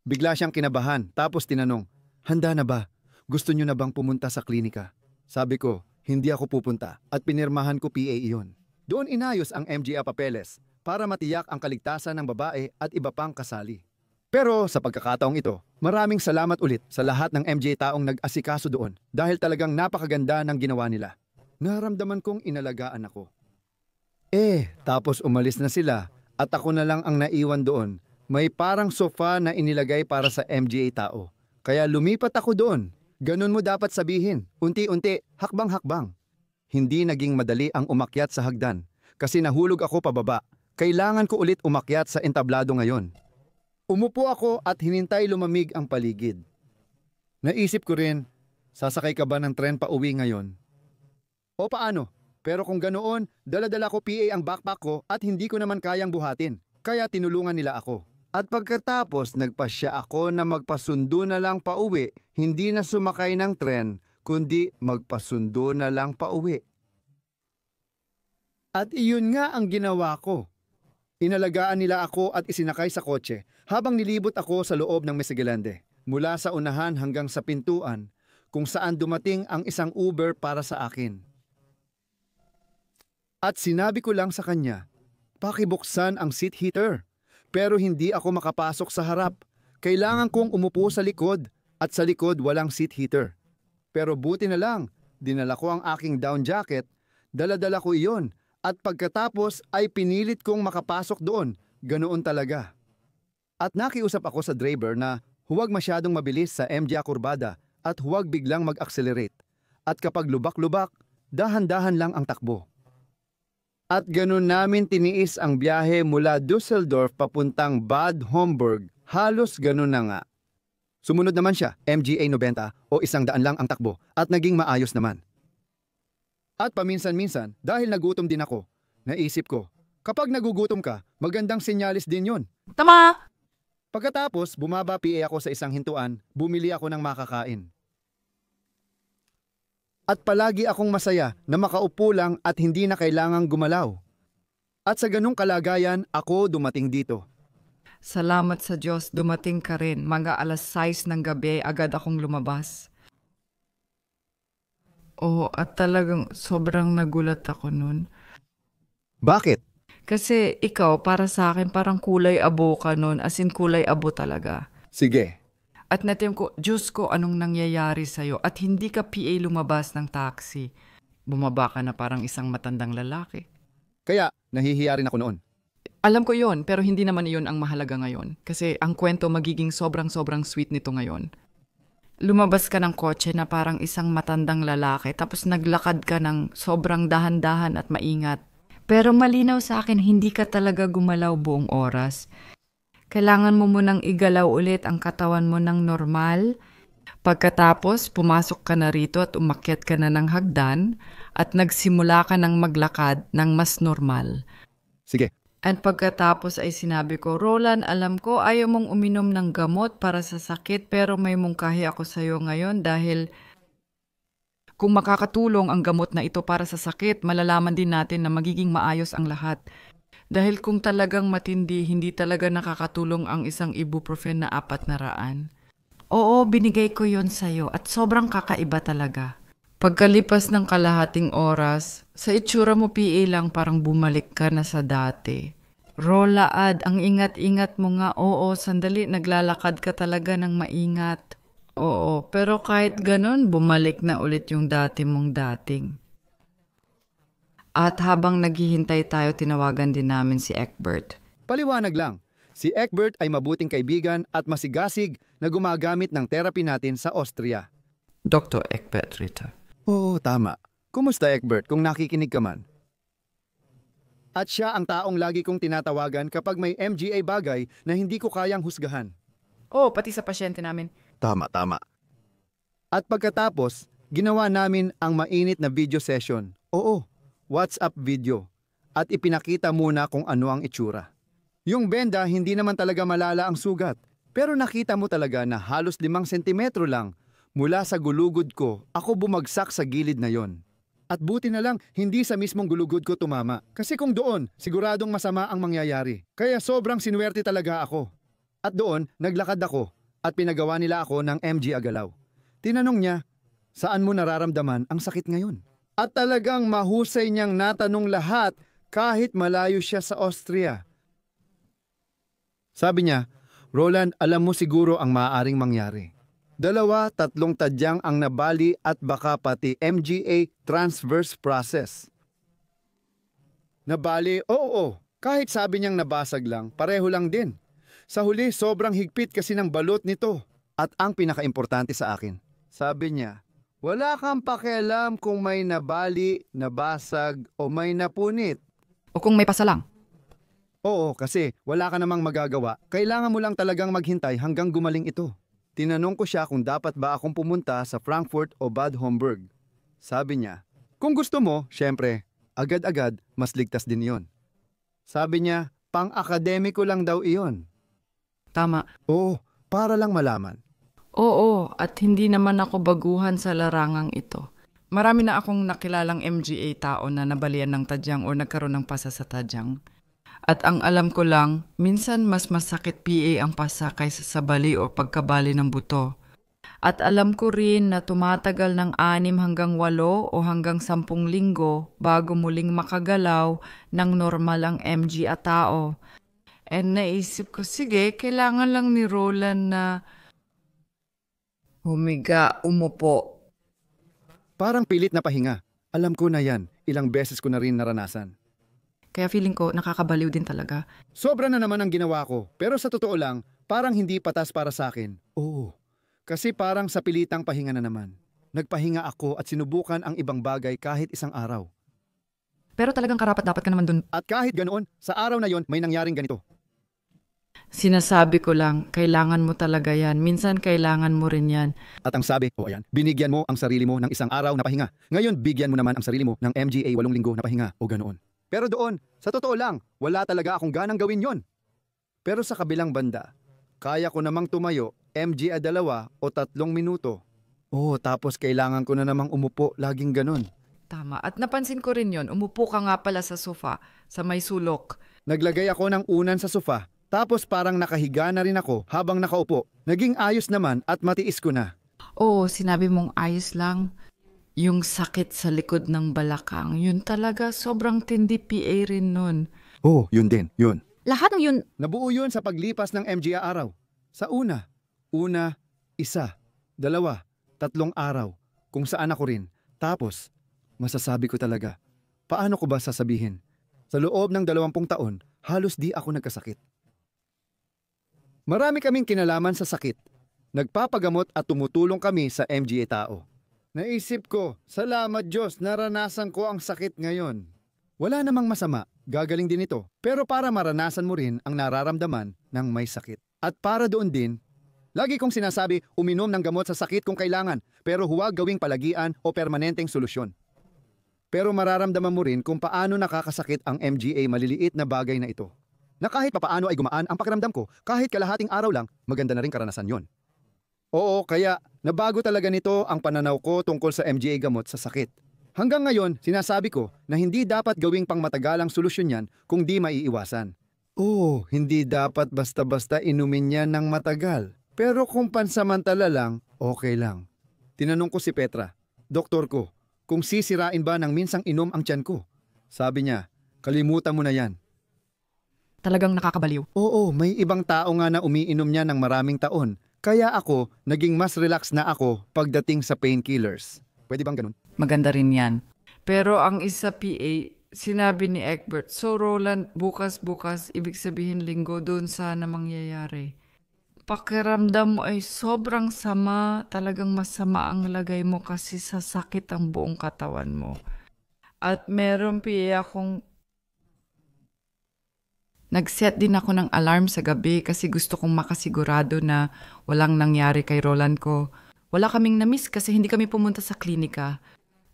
Bigla siyang kinabahan, tapos tinanong, handa na ba? Gusto niyo na bang pumunta sa klinika? Sabi ko, hindi ako pupunta at pinirmahan ko PA iyon. Doon inayos ang MGA papeles para matiyak ang kaligtasan ng babae at iba pang kasali. Pero sa pagkakataong ito, maraming salamat ulit sa lahat ng MGA taong nag-asikaso doon dahil talagang napakaganda ng ginawa nila. Naramdaman kong inalagaan ako. Tapos umalis na sila at ako na lang ang naiwan doon. May parang sofa na inilagay para sa MGA tao. Kaya lumipat ako doon. Ganun mo dapat sabihin. Unti-unti, hakbang-hakbang. Hindi naging madali ang umakyat sa hagdan kasi nahulog ako pababa. Kailangan ko ulit umakyat sa entablado ngayon. Umupo ako at hinintay lumamig ang paligid. Naisip ko rin, sasakay ka ba ng tren pa uwi ngayon? O paano? Pero kung ganoon, dala-dala ko PA ang backpack ko at hindi ko naman kayang buhatin. Kaya tinulungan nila ako. At pagkatapos nagpasya ako na magpasundo na lang pauwi, hindi na sumakay ng tren, kundi magpasundo na lang pauwi. At iyon nga ang ginawa ko. Inalagaan nila ako at isinakay sa kotse habang nilibot ako sa loob ng Mesigalande, mula sa unahan hanggang sa pintuan, kung saan dumating ang isang Uber para sa akin. At sinabi ko lang sa kanya, pakibuksan ang seat heater. Pero hindi ako makapasok sa harap. Kailangan kong umupo sa likod at sa likod walang seat heater. Pero buti na lang, dinala ko ang aking down jacket, dala-dala ko iyon at pagkatapos ay pinilit kong makapasok doon. Ganoon talaga. At nakiusap ako sa driver na huwag masyadong mabilis sa MJ Kurbada at huwag biglang mag-accelerate. At kapag lubak-lubak, dahan-dahan lang ang takbo. At ganun namin tiniis ang biyahe mula Düsseldorf papuntang Bad Homburg. Halos ganun na nga. Sumunod naman siya, MGA 90 o 100 lang ang takbo at naging maayos naman. At paminsan-minsan, dahil nagutom din ako, naisip ko, kapag nagugutom ka, magandang senyalis din yon. Tama! Pagkatapos, bumaba PA ako sa isang hintuan, bumili ako ng makakain. At palagi akong masaya na makaupo lang at hindi na kailangang gumalaw. At sa ganung kalagayan, ako dumating dito. Salamat sa Diyos, dumating ka rin. Mga 6:00 ng gabi, agad akong lumabas. Oo, at talagang sobrang nagulat ako nun. Bakit? Kasi ikaw, para sa akin, parang kulay abo ka nun. As in, kulay abo talaga. Sige. At natim ko, Diyos ko, anong nangyayari sa'yo? At hindi ka PA lumabas ng taxi. Bumaba ka na parang isang matandang lalaki. Kaya, nahihiya rin ako noon. Alam ko yon, pero hindi naman iyon ang mahalaga ngayon. Kasi ang kwento magiging sobrang-sobrang sweet nito ngayon. Lumabas ka ng kotse na parang isang matandang lalaki, tapos naglakad ka ng sobrang dahan-dahan at maingat. Pero malinaw sa akin, hindi ka talaga gumalaw buong oras. Kailangan mo munang igalaw ulit ang katawan mo ng normal. Pagkatapos, pumasok ka na rito at umakyat ka na ng hagdan at nagsimula ka ng maglakad ng mas normal. Sige. At pagkatapos ay sinabi ko, Roland, alam ko ayaw mong uminom ng gamot para sa sakit pero may mungkahi ako sa iyo ngayon dahil kung makakatulong ang gamot na ito para sa sakit, malalaman din natin na magiging maayos ang lahat. Dahil kung talagang matindi, hindi talaga nakakatulong ang isang ibuprofen na 400. Oo, binigay ko yon sa'yo at sobrang kakaiba talaga. Pagkalipas ng kalahating oras, sa itsura mo PA lang parang bumalik ka na sa dati. Rolaad, ang ingat-ingat mo nga. Oo, sandali, naglalakad ka talaga ng maingat. Oo, pero kahit ganun, bumalik na ulit yung dati mong dating. At habang naghihintay tayo, tinawagan din namin si Egbert. Paliwanag lang, si Egbert ay mabuting kaibigan at masigasig na gumagamit ng therapy natin sa Austria. Dr. Egbert Ritter. Oo, tama. Kumusta Egbert kung nakikinig ka man? At siya ang taong lagi kong tinatawagan kapag may MGA bagay na hindi ko kayang husgahan. Oo, pati sa pasyente namin. Tama. At pagkatapos, ginawa namin ang mainit na video session. Oo, WhatsApp video. At ipinakita muna kung ano ang itsura. Yung benda hindi naman talaga malala ang sugat. Pero nakita mo talaga na halos 5 sentimetro lang mula sa gulugod ko, ako bumagsak sa gilid na yon. At buti na lang, hindi sa mismong gulugod ko tumama. Kasi kung doon, siguradong masama ang mangyayari. Kaya sobrang sinuwerte talaga ako. At doon, naglakad ako at pinagawa nila ako ng MG Agalaw. Tinanong niya, saan mo nararamdaman ang sakit ngayon? At talagang mahusay niyang natanong lahat kahit malayo siya sa Austria. Sabi niya, Roland, alam mo siguro ang maaaring mangyari. 2-3 tadyang ang nabali at baka pati MGA transverse process. Nabali? Oo. Kahit sabi niyang nabasag lang, pareho lang din. Sa huli, sobrang higpit kasi ng balot nito. At ang pinakaimportante sa akin, sabi niya, wala kang pakialam kung may nabali, nabasag o may napunit. O kung may pasalang. Oo, kasi wala ka namang magagawa. Kailangan mo lang talagang maghintay hanggang gumaling ito. Tinanong ko siya kung dapat ba akong pumunta sa Frankfurt o Bad Homburg. Sabi niya, kung gusto mo, syempre, agad-agad, mas ligtas din yon. Sabi niya, pang-akademiko lang daw iyon. Tama. Oo, para lang malaman. Oo, at hindi naman ako baguhan sa larangang ito. Marami na akong nakilalang MGA tao na nabalian ng tadyang o nagkaroon ng pasa sa tadyang. At ang alam ko lang, minsan mas masakit PA ang pasa kaysa sa bali o pagkabali ng buto. At alam ko rin na tumatagal ng 6 hanggang 8 o hanggang 10 linggo bago muling makagalaw ng normal ang MG at tao. And naisip ko, sige, kailangan lang ni Roland na humiga, umupo. Parang pilit na pahinga. Alam ko na yan. Ilang beses ko na rin naranasan. Kaya feeling ko nakakabaliw din talaga. Sobra na naman ang ginawa ko. Pero sa totoo lang, parang hindi patas para sa akin. Oo. Kasi parang sa pilitang pahinga na naman. Nagpahinga ako at sinubukan ang ibang bagay kahit isang araw. Pero talagang karapat-dapat ka naman dun. At kahit ganoon, sa araw na yon may nangyaring ganito. Sinasabi ko lang, kailangan mo talaga yan. Minsan kailangan mo rin yan. At ang sabi, ayan, binigyan mo ang sarili mo ng isang araw na pahinga. Ngayon, bigyan mo naman ang sarili mo ng MGA 8 linggo na pahinga o ganoon. Pero doon, sa totoo lang, wala talaga akong ganang gawin yon. Pero sa kabilang banda, kaya ko namang tumayo, MGA 2 o 3 minuto. Oh, tapos kailangan ko na namang umupo, laging ganon. Tama. At napansin ko rin yon. Umupo ka nga pala sa sofa, sa may sulok. Naglagay ako ng unan sa sofa, tapos parang nakahiga na rin ako habang nakaupo. Naging ayos naman at matiis ko na. Oo, sinabi mong ayos lang. Yung sakit sa likod ng balakang, yun talaga sobrang tindi PA rin nun. Oh, yun din, yun. Lahat ng yun, Nabuo yun sa paglipas ng MGA araw. Sa una, 1, 2, 3 araw, kung saan ako rin. Tapos, masasabi ko talaga, paano ko ba sasabihin? Sa loob ng 20 taon, halos di ako nagkasakit. Marami kaming kinalaman sa sakit. Nagpapagamot at tumutulong kami sa MGA tao. Naisip ko, salamat Diyos, naranasan ko ang sakit ngayon. Wala namang masama, gagaling din ito. Pero para maranasan mo rin ang nararamdaman ng may sakit. At para doon din, lagi kong sinasabi, uminom ng gamot sa sakit kung kailangan, pero huwag gawing palagian o permanenteng solusyon. Pero mararamdaman mo rin kung paano nakakasakit ang MGA maliliit na bagay na ito. Na kahit papaano ay gumaan ang pakiramdam ko, kahit kalahating araw lang, maganda na rin karanasan yon. Oo, kaya nabago talaga nito ang pananaw ko tungkol sa MGA gamot sa sakit. Hanggang ngayon, sinasabi ko na hindi dapat gawing pangmatagalang solusyon yan kung di maiiwasan. Oo, hindi dapat basta-basta inumin yan ng matagal. Pero kung pansamantala lang, okay lang. Tinanong ko si Petra, doktor ko, kung sisirain ba ng minsang inom ang tiyan ko. Sabi niya, kalimutan mo na yan. talagang nakakabaliw. Oo, may ibang tao nga na umiinom niya ng maraming taon. Kaya ako, naging mas relax na ako pagdating sa painkillers. Pwede bang ganun? Maganda rin yan. Pero ang isa PA, sinabi ni Egbert, so Roland, bukas, ibig sabihin linggo, doon sana mangyayari. Pakiramdam mo ay sobrang sama, talagang masama ang lagay mo kasi sasakit ang buong katawan mo. At meron PA akong nag-set din ako ng alarm sa gabi kasi gusto kong makasigurado na walang nangyari kay Roland ko. Wala kaming na-miss kasi hindi kami pumunta sa klinika.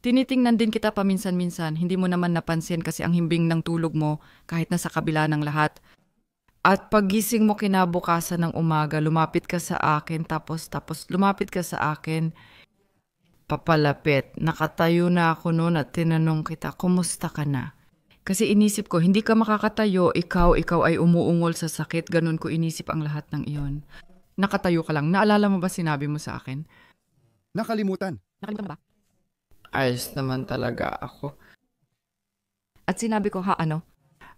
Tinitingnan din kita paminsan-minsan, hindi mo naman napansin kasi ang himbing ng tulog mo kahit nasa kabila ng lahat. At paggising mo kinabukasan ng umaga, lumapit ka sa akin tapos lumapit ka sa akin. Papalapit, nakatayo na ako noon at tinanong kita, kumusta ka na? Kasi inisip ko, hindi ka makakatayo, ikaw ay umuungol sa sakit, ganun ko inisip ang lahat ng iyon. Nakatayo ka lang, naalala mo ba sinabi mo sa akin? Nakalimutan. Nakalimutan mo ba? Ayos naman talaga ako. At sinabi ko, ano?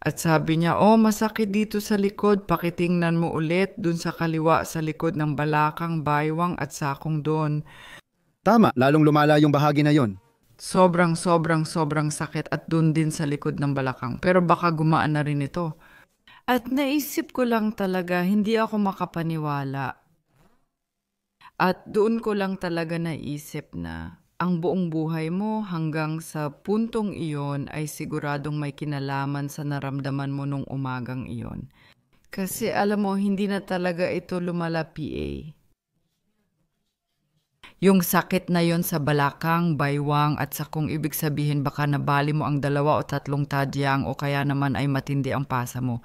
At sabi niya, masakit dito sa likod, pakitingnan mo ulit, dun sa kaliwa, sa likod ng balakang, baywang at sakong doon. Tama, lalong lumala yung bahagi na yon. Sobrang sakit at dun din sa likod ng balakang. Pero baka gumaan na rin ito. At naisip ko lang talaga, hindi ako makapaniwala. At doon ko lang talaga naisip na ang buong buhay mo hanggang sa puntong iyon ay siguradong may kinalaman sa naramdaman mo nung umagang iyon. Kasi alam mo, hindi na talaga ito lumala PA. Yung sakit na yon sa balakang, baywang at sa kung ibig sabihin baka nabali mo ang 2 o 3 tadyang o kaya naman ay matindi ang pasa mo.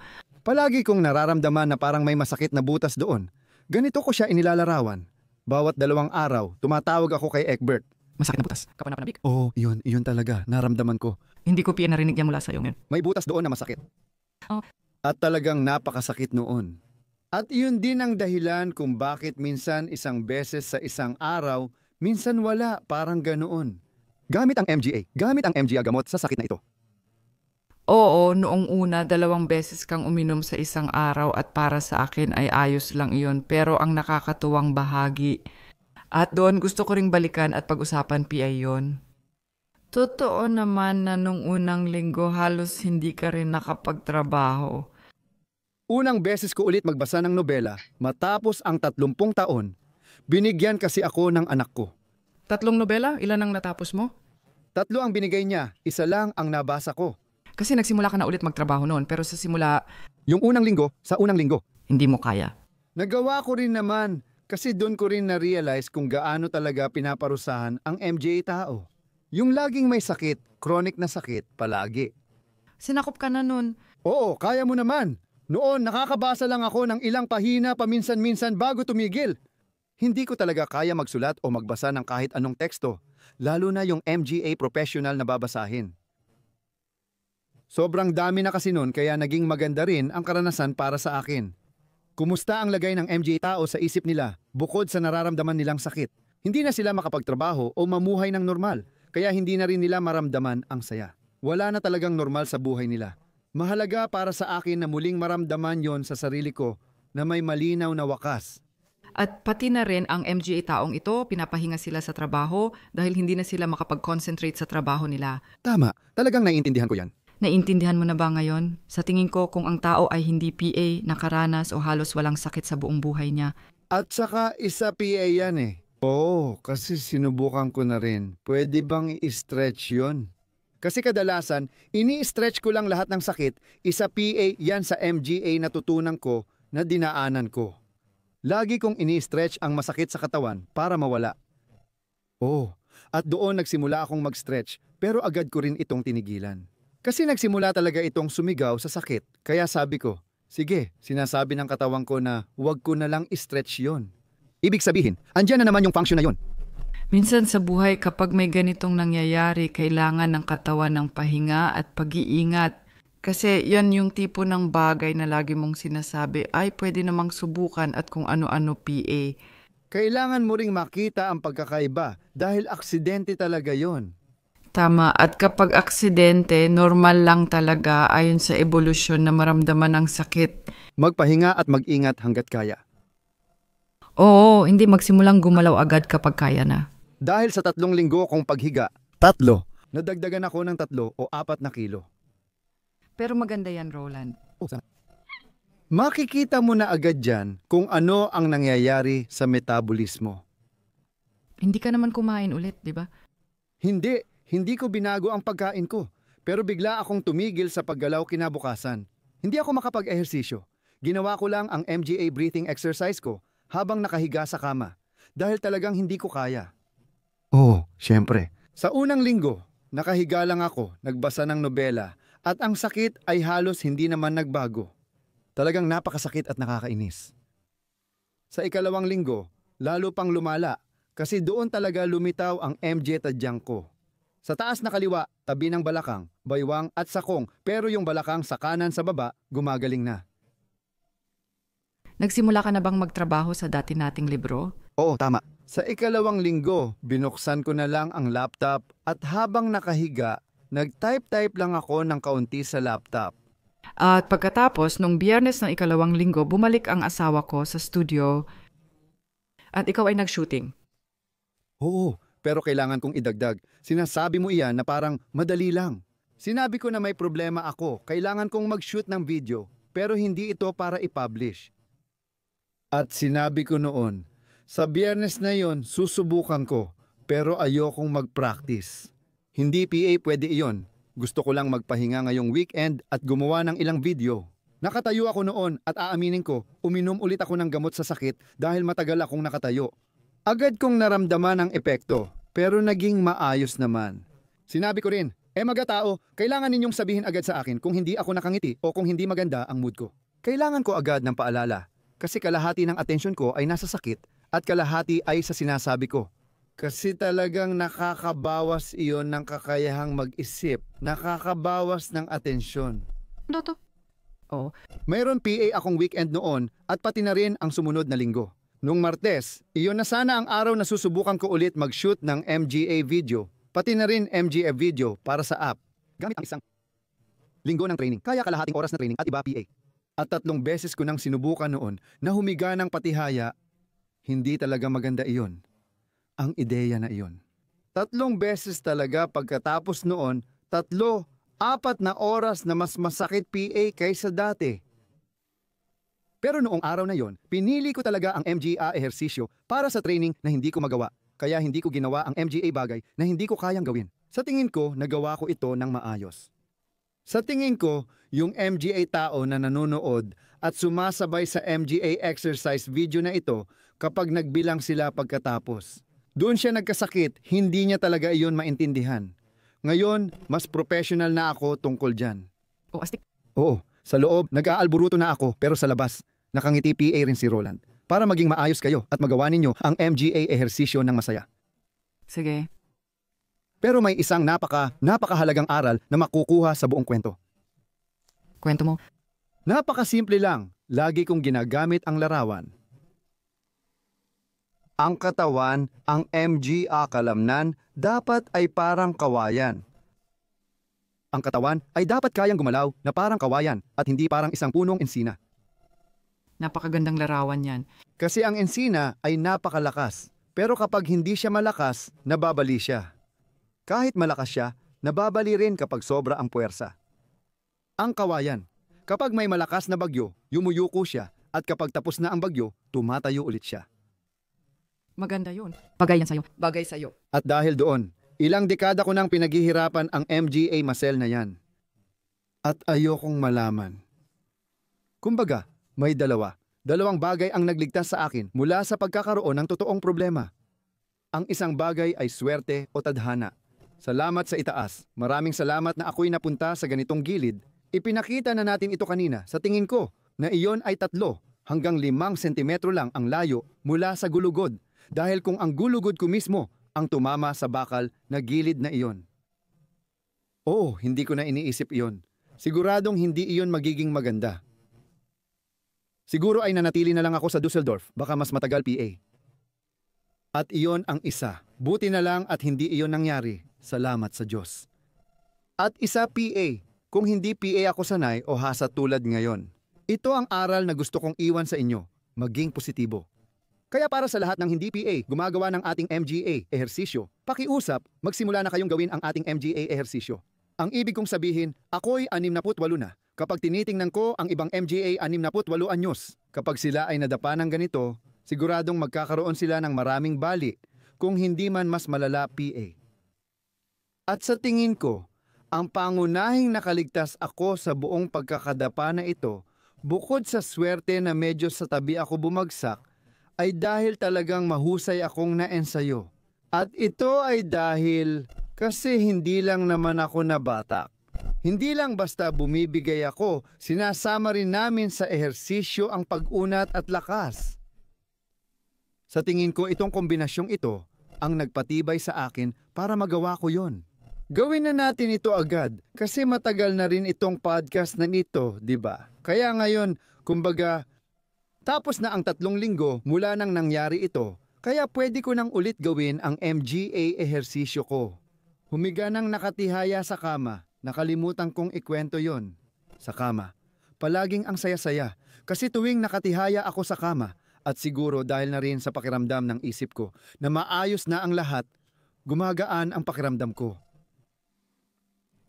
Palagi kong nararamdaman na parang may masakit na butas doon. Ganito ko siya inilalarawan. Bawat 2 araw, tumatawag ako kay Egbert. Masakit na butas. Kapanapanabik. Oh, yun talaga. Naramdaman ko. Hindi ko narinig yan mula sa'yo ngayon. May butas doon na masakit. Oh. At talagang napakasakit noon. At yun din ang dahilan kung bakit minsan isang beses sa isang araw, minsan wala, parang ganoon. Gamit ang MGA gamot sa sakit na ito. Oo, noong una 2 beses kang uminom sa isang araw at para sa akin ay ayos lang iyon. Pero ang nakakatuwang bahagi, at doon gusto ko ring balikan at pag-usapan PI yon. Totoo naman na nung unang linggo halos hindi ka rin nakapagtrabaho. Unang beses ko ulit magbasa ng nobela, matapos ang 30 taon, binigyan kasi ako ng anak ko. 3 nobela? Ilan ang natapos mo? 3 ang binigay niya, 1 lang ang nabasa ko. Kasi nagsimula ka na ulit magtrabaho noon, pero sa simula, Yung unang linggo, sa unang linggo. hindi mo kaya. Nagawa ko rin naman kasi doon ko rin na-realize kung gaano talaga pinaparusahan ang MJ tao. Yung laging may sakit, chronic na sakit, palagi. Sinakop ka na nun. Oo, kaya mo naman. Noon, nakakabasa lang ako ng ilang pahina paminsan-minsan bago tumigil. Hindi ko talaga kaya magsulat o magbasa ng kahit anong teksto, lalo na yung MGA professional na babasahin. Sobrang dami na kasi noon kaya naging maganda rin ang karanasan para sa akin. Kumusta ang lagay ng MJ tao sa isip nila bukod sa nararamdaman nilang sakit? Hindi na sila makapagtrabaho o mamuhay ng normal, kaya hindi na rin nila maramdaman ang saya. Wala na talagang normal sa buhay nila. Mahalaga para sa akin na muling maramdaman yon sa sarili ko na may malinaw na wakas. At pati na rin ang MGA taong ito, pinapahinga sila sa trabaho dahil hindi na sila makapag-concentrate sa trabaho nila. Tama, talagang naiintindihan ko yan. Naiintindihan mo na ba ngayon? Sa tingin ko kung ang tao ay hindi PA, nakaranas o halos walang sakit sa buong buhay niya. At saka isa PA yan eh. Oo, kasi sinubukan ko na rin. Pwede bang i-stretch yon? Kasi kadalasan, ini-stretch ko lang lahat ng sakit, isa PA yan sa MGA na tutunan ko na dinaanan ko. Lagi kong ini-stretch ang masakit sa katawan para mawala. Oh, at doon nagsimula akong mag-stretch pero agad ko rin itong tinigilan. Kasi nagsimula talaga itong sumigaw sa sakit, kaya sabi ko, sige, sinasabi ng katawan ko na huwag ko na lang i-stretch yon. Ibig sabihin, andyan na naman yung function na yon. Minsan sa buhay kapag may ganitong nangyayari, kailangan ng katawan ng pahinga at pag-iingat. Kasi yan yung tipo ng bagay na lagi mong sinasabi, ay pwede namang subukan at kung ano-ano PA. Kailangan mo ring makita ang pagkakaiba dahil aksidente talaga yon. Tama, at kapag aksidente, normal lang talaga ayon sa ebolusyon na maramdaman ang sakit. Magpahinga at mag-ingat hanggat kaya. Oo, hindi magsimulang gumalaw agad kapag kaya na. Dahil sa 3 linggo kong paghiga, 3, nadagdagan ako ng 3 o 4 na kilo. Pero maganda yan, Roland. Makikita mo na agad dyan kung ano ang nangyayari sa metabolismo. Hindi ka naman kumain ulit, di ba? Hindi ko binago ang pagkain ko. Pero bigla akong tumigil sa paggalaw kinabukasan. Hindi ako makapag-ehersisyo. Ginawa ko lang ang MGA breathing exercise ko habang nakahiga sa kama. Dahil talagang hindi ko kaya. Oh, syempre. Sa unang linggo, nakahiga lang ako, nagbasa ng nobela, at ang sakit ay halos hindi naman nagbago. Talagang napakasakit at nakakainis. Sa ikalawang linggo, lalo pang lumala kasi doon talaga lumitaw ang MJ tadyang ko. Sa taas na kaliwa, tabi ng balakang, baywang at sakong, pero yung balakang sa kanan sa baba, gumagaling na. Nagsimula ka na bang magtrabaho sa dati nating libro? Oo, tama. Sa ikalawang linggo, binuksan ko na lang ang laptop at habang nakahiga, nag-type-type lang ako ng kaunti sa laptop. At pagkatapos, nung Biyernes ng ikalawang linggo, bumalik ang asawa ko sa studio at ikaw ay nag-shooting. Oo, pero kailangan kong idagdag. Sinasabi mo iyan na parang madali lang. Sinabi ko na may problema ako, kailangan kong mag-shoot ng video, pero hindi ito para i-publish. At sinabi ko noon, sa Biyernes na yon susubukan ko, pero ayokong mag-practice. Hindi PA pwede iyon. Gusto ko lang magpahinga ngayong weekend at gumawa ng ilang video. Nakatayo ako noon at aaminin ko, uminom ulit ako ng gamot sa sakit dahil matagal akong nakatayo. Agad kong naramdaman ang epekto, pero naging maayos naman. Sinabi ko rin, mga tao, kailangan ninyong sabihin agad sa akin kung hindi ako nakangiti o kung hindi maganda ang mood ko. Kailangan ko agad ng paalala kasi kalahati ng atensyon ko ay nasa sakit at kalahati ay sa sinasabi ko. Kasi talagang nakakabawas iyon ng kakayahang mag-isip, nakakabawas ng atensyon. Ano to? Oo. Mayroon PA akong weekend noon at pati na rin ang sumunod na linggo. Nung Martes, iyon na sana ang araw na susubukan ko ulit mag-shoot ng MGA video, pati na rin MGF video para sa app. Gamit ang isang linggo ng training, kaya kalahating oras na training at iba PA. At 3 beses ko nang sinubukan noon na humiga ng patihaya, hindi talaga maganda iyon. Ang ideya na iyon. 3 beses talaga pagkatapos noon, 3-4 na oras na mas masakit PA kaysa dati. Pero noong araw na yon, pinili ko talaga ang MGA ehersisyo para sa training na hindi ko magawa. Kaya hindi ko ginawa ang MGA bagay na hindi ko kayang gawin. Sa tingin ko, nagawa ko ito ng maayos. Sa tingin ko, yung MGA tao na nanonood at sumasabay sa MGA exercise video na ito kapag nagbilang sila pagkatapos. Doon siya nagkasakit, hindi niya talaga iyon maintindihan. Ngayon, mas professional na ako tungkol dyan. O, astig. Oo, sa loob, nag-aalburuto na ako pero sa labas, nakangiti PA rin si Roland. Para maging maayos kayo at magawa ninyo ang MGA ehersisyo ng masaya. Sige. Pero may isang napakahalagang aral na makukuha sa buong kwento. Kwento mo. Napakasimple lang, lagi kong ginagamit ang larawan. Ang katawan, ang MGA kalamnan, dapat ay parang kawayan. Ang katawan ay dapat kayang gumalaw na parang kawayan at hindi parang isang punong ensina. Napakagandang larawan yan. Kasi ang ensina ay napakalakas, pero kapag hindi siya malakas, nababali siya. Kahit malakas siya, nababali rin kapag sobra ang puwersa. Ang kawayan, kapag may malakas na bagyo, yumuyuko siya at kapag tapos na ang bagyo, tumatayo ulit siya. Maganda yun. Bagay yan sa'yo. Bagay sa'yo. At dahil doon, ilang dekada ko nang pinaghihirapan ang MGA muscle na yan. At ayokong malaman. Kumbaga, may dalawang bagay ang nagligtas sa akin mula sa pagkakaroon ng totoong problema. Ang isang bagay ay swerte o tadhana. Salamat sa itaas. Maraming salamat na ako'y napunta sa ganitong gilid. Ipinakita na natin ito kanina sa tingin ko na iyon ay 3 hanggang 5 sentimetro lang ang layo mula sa gulugod. Dahil kung ang gulugod ko mismo ang tumama sa bakal na gilid na iyon. Oo, hindi ko na iniisip iyon. Siguradong hindi iyon magiging maganda. Siguro ay nanatili na lang ako sa Dusseldorf, baka mas matagal PA. At iyon ang isa. Buti na lang at hindi iyon nangyari. Salamat sa Diyos. At isa PA, kung hindi PA ako sanay o hasa tulad ngayon. Ito ang aral na gusto kong iwan sa inyo, maging positibo. Kaya para sa lahat ng hindi PA gumagawa ng ating MGA ehersisyo, pakiusap, magsimula na kayong gawin ang ating MGA ehersisyo. Ang ibig kong sabihin, ako'y 68 na. Kapag tinitingnan ko ang ibang MGA 68 anyos, kapag sila ay nadapa ng ganito, siguradong magkakaroon sila ng maraming bali, kung hindi man mas malala PA. At sa tingin ko, ang pangunahing nakaligtas ako sa buong pagkakadapa na ito, bukod sa swerte na medyo sa tabi ako bumagsak, ay dahil talagang mahusay akong naensayo. At ito ay dahil kasi hindi lang naman ako nabatak. Hindi lang basta bumibigay ako, sinasama rin namin sa ehersisyo ang pag-unat at lakas. Sa tingin ko itong kombinasyong ito ang nagpatibay sa akin para magawa ko yon. Gawin na natin ito agad kasi matagal na rin itong podcast na nito, di ba? Kaya ngayon, kumbaga, tapos na ang 3 linggo mula nang nangyari ito, kaya pwede ko nang ulit gawin ang MGA ehersisyo ko. Humiga nang nakatihaya sa kama, nakalimutan kong ikwento yon. Sa kama, palaging ang saya-saya kasi tuwing nakatihaya ako sa kama at siguro dahil na rin sa pakiramdam ng isip ko na maayos na ang lahat, gumagaan ang pakiramdam ko.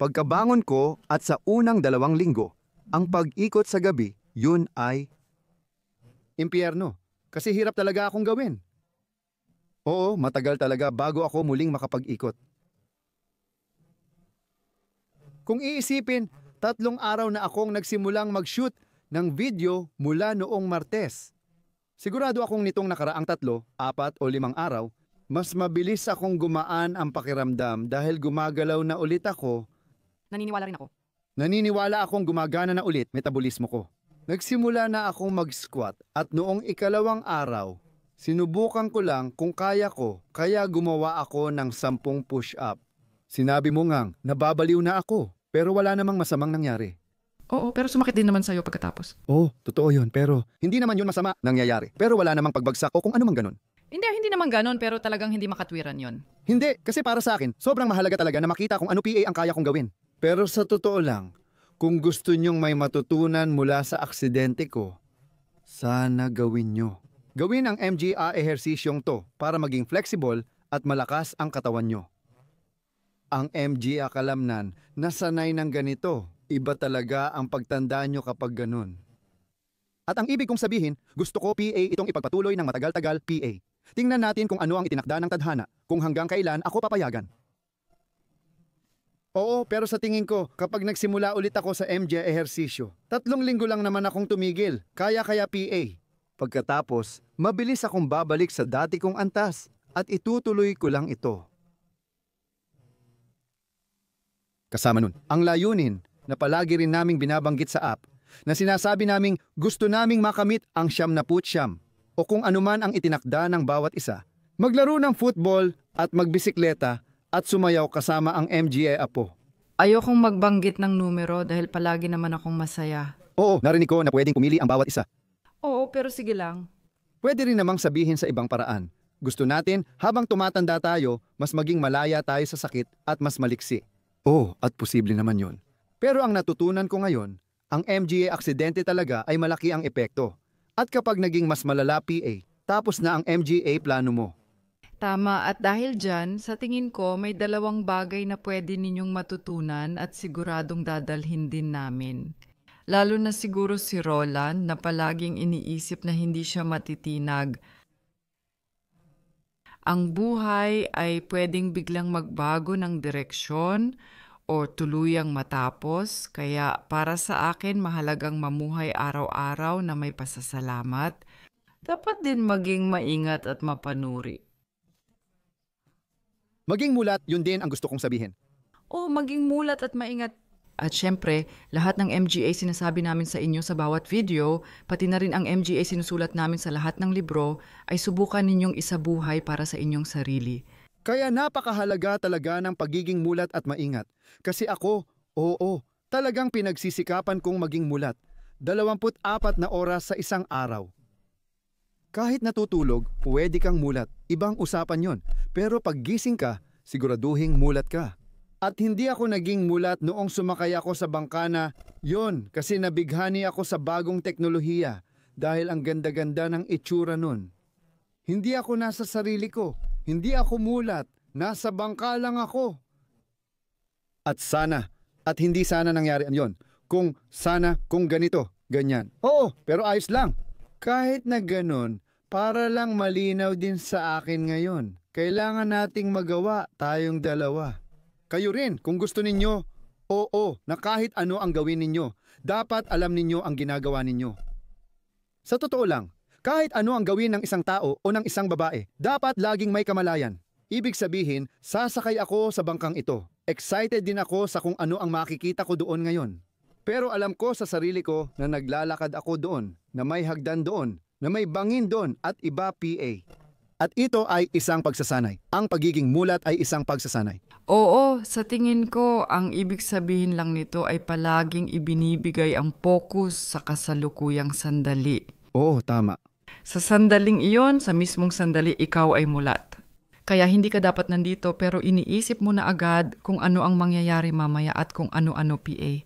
Pagkabangon ko at sa unang 2 linggo, ang pag-ikot sa gabi, yun ay impyerno, kasi hirap talaga akong gawin. Oo, matagal talaga bago ako muling makapag-ikot. Kung iisipin, 3 araw na akong nagsimulang mag-shoot ng video mula noong Martes. Sigurado akong nitong nakaraang 3, 4 o 5 araw, mas mabilis akong gumaan ang pakiramdam dahil gumagalaw na ulit ako. Naniniwala rin ako. Naniniwala akong gumagana na ulit metabolismo ko. Nagsimula na akong mag-squat at noong ikalawang araw, sinubukan ko lang kung kaya ko, kaya gumawa ako ng 10 push-up. Sinabi mo ngang, nababaliw na ako, pero wala namang masamang nangyari. Oo, pero sumakit din naman sa'yo pagkatapos. Oh, totoo yun, pero hindi naman yun masama nangyayari. Pero wala namang pagbagsak o kung ano mang ganun. Hindi naman ganon, pero talagang hindi makatwiran yon. Hindi, kasi para sa akin, sobrang mahalaga talaga na makita kung ano PA ang kaya kong gawin. Pero sa totoo lang, kung gusto nyong may matutunan mula sa aksidente ko, sana gawin nyo. Gawin ang MGA ehersisyong to para maging flexible at malakas ang katawan nyo. Ang MGA kalamnan, nasanay ng ganito. Iba talaga ang pagtandaan nyo kapag ganun. At ang ibig kong sabihin, gusto ko PA itong ipagpatuloy ng matagal-tagal PA. Tingnan natin kung ano ang itinakda ng tadhana, kung hanggang kailan ako papayagan. Oo, pero sa tingin ko, kapag nagsimula ulit ako sa MGA ehersisyo, 3 linggo lang naman akong tumigil, kaya PA. Pagkatapos, mabilis akong babalik sa dati kong antas at itutuloy ko lang ito. Kasama nun, ang layunin na palagi rin naming binabanggit sa app na sinasabi naming gusto naming makamit ang 99 o kung anuman ang itinakda ng bawat isa. Maglaro ng football at magbisikleta at sumayaw kasama ang MGA apo. Ayokong magbanggit ng numero dahil palagi naman akong masaya. Oo, narinig ko na pwedeng pumili ang bawat isa. Oo, pero sige lang. Pwede rin namang sabihin sa ibang paraan. Gusto natin, habang tumatanda tayo, mas maging malaya tayo sa sakit at mas maliksi. Oo, at posible naman yun. Pero ang natutunan ko ngayon, ang MGA aksidente talaga ay malaki ang epekto. At kapag naging mas malala PA, tapos na ang MGA plano mo. Tama, at dahil dyan, sa tingin ko may 2 bagay na pwede ninyong matutunan at siguradong dadalhin din namin. Lalo na siguro si Roland na palaging iniisip na hindi siya matitinag. Ang buhay ay pwedeng biglang magbago ng direksyon o tuluyang matapos, kaya para sa akin mahalagang mamuhay araw-araw na may pasasalamat. Dapat din maging maingat at mapanuri. Maging mulat, yun din ang gusto kong sabihin. O maging mulat at maingat. At syempre, lahat ng MGA sinasabi namin sa inyo sa bawat video, pati na rin ang MGA sinusulat namin sa lahat ng libro, ay subukan ninyong isabuhay para sa inyong sarili. Kaya napakahalaga talaga ng pagiging mulat at maingat. Kasi ako, talagang pinagsisikapan kong maging mulat. 24 na oras sa isang araw. Kahit natutulog, pwede kang mulat. Ibang usapan yon. Pero pag gising ka, siguraduhing mulat ka. At hindi ako naging mulat noong sumakay ako sa bangka na yon kasi nabighani ako sa bagong teknolohiya dahil ang ganda-ganda ng itsura nun. Hindi ako nasa sarili ko. Hindi ako mulat. Nasa bangka lang ako. At hindi sana nangyari yon. Kung ganito, ganyan. Oo, pero ayos lang. Kahit na ganun, para lang malinaw din sa akin ngayon. Kailangan nating magawa tayong dalawa. Kayo rin, kung gusto ninyo, na kahit ano ang gawin ninyo, dapat alam ninyo ang ginagawa ninyo. Sa totoo lang, kahit ano ang gawin ng isang tao o ng isang babae, dapat laging may kamalayan. Ibig sabihin, sasakay ako sa bangkang ito. Excited din ako sa kung ano ang makikita ko doon ngayon. Pero alam ko sa sarili ko na naglalakad ako doon, na may hagdan doon, na may bangin doon at iba PA. At ito ay isang pagsasanay. Ang pagiging mulat ay isang pagsasanay. Oo, sa tingin ko, ang ibig sabihin lang nito ay palaging ibinibigay ang focus sa kasalukuyang sandali. Oo, tama. Sa sandaling iyon, sa mismong sandali, ikaw ay mulat. Kaya hindi ka dapat nandito pero iniisip mo na agad kung ano ang mangyayari mamaya at kung ano-ano PA.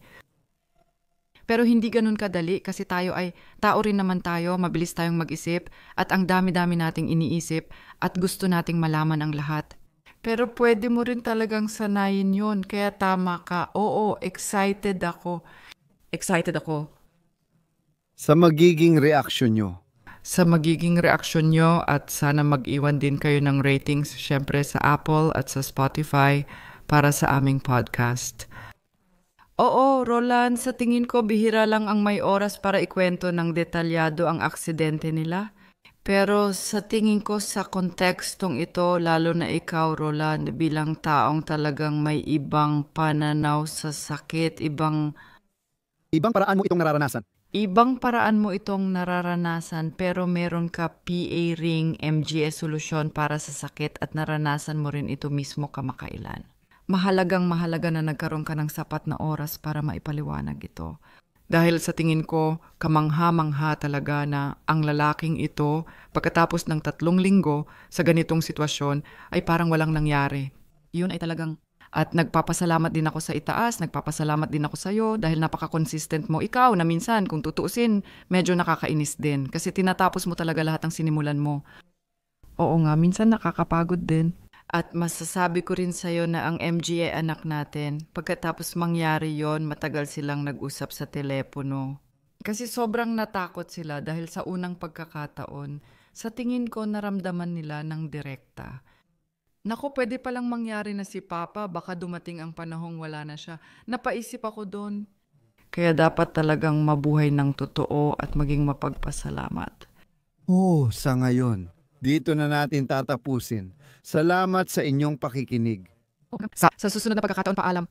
Pero hindi ganun kadali kasi tayo ay tao rin naman tayo, mabilis tayong mag-isip at ang dami-dami nating iniisip at gusto nating malaman ang lahat. Pero pwede mo rin talagang sanayin yun, kaya tama ka. Oo, excited ako. Excited ako. Sa magiging reaksyon nyo. Sa magiging reaksyon nyo at sana mag-iwan din kayo ng ratings syempre sa Apple at sa Spotify para sa aming podcast. Oo, Roland, sa tingin ko bihira lang ang may oras para ikwento ng detalyado ang aksidente nila. Pero sa tingin ko sa kontekstong ito, lalo na ikaw, Roland, bilang taong talagang may ibang pananaw sa sakit, ibang paraan mo itong nararanasan. Ibang paraan mo itong nararanasan pero meron ka PA ring MGS solusyon para sa sakit at naranasan mo rin ito mismo kamakailan. Mahalagang mahalaga na nagkaroon ka ng sapat na oras para maipaliwanag ito. Dahil sa tingin ko, kamangha-mangha talaga na ang lalaking ito, pagkatapos ng 3 linggo sa ganitong sitwasyon, ay parang walang nangyari. Yun ay talagang At nagpapasalamat din ako sa itaas, nagpapasalamat din ako sa iyo dahil napaka-consistent mo ikaw na minsan kung tutuusin, medyo nakakainis din kasi tinatapos mo talaga lahat ng sinimulan mo. Oo nga, minsan nakakapagod din. At masasabi ko rin sa iyo na ang MG ay anak natin. Pagkatapos mangyari yon, matagal silang nag-usap sa telepono. Kasi sobrang natakot sila dahil sa unang pagkakataon, sa tingin ko naramdaman nila ng direkta. Naku, pwede palang mangyari na si Papa, baka dumating ang panahong wala na siya. Napaisip ako doon. Kaya dapat talagang mabuhay ng totoo at maging mapagpasalamat. Sa ngayon, dito na natin tatapusin. Salamat sa inyong pakikinig. sa susunod na pagkakataon, paalam.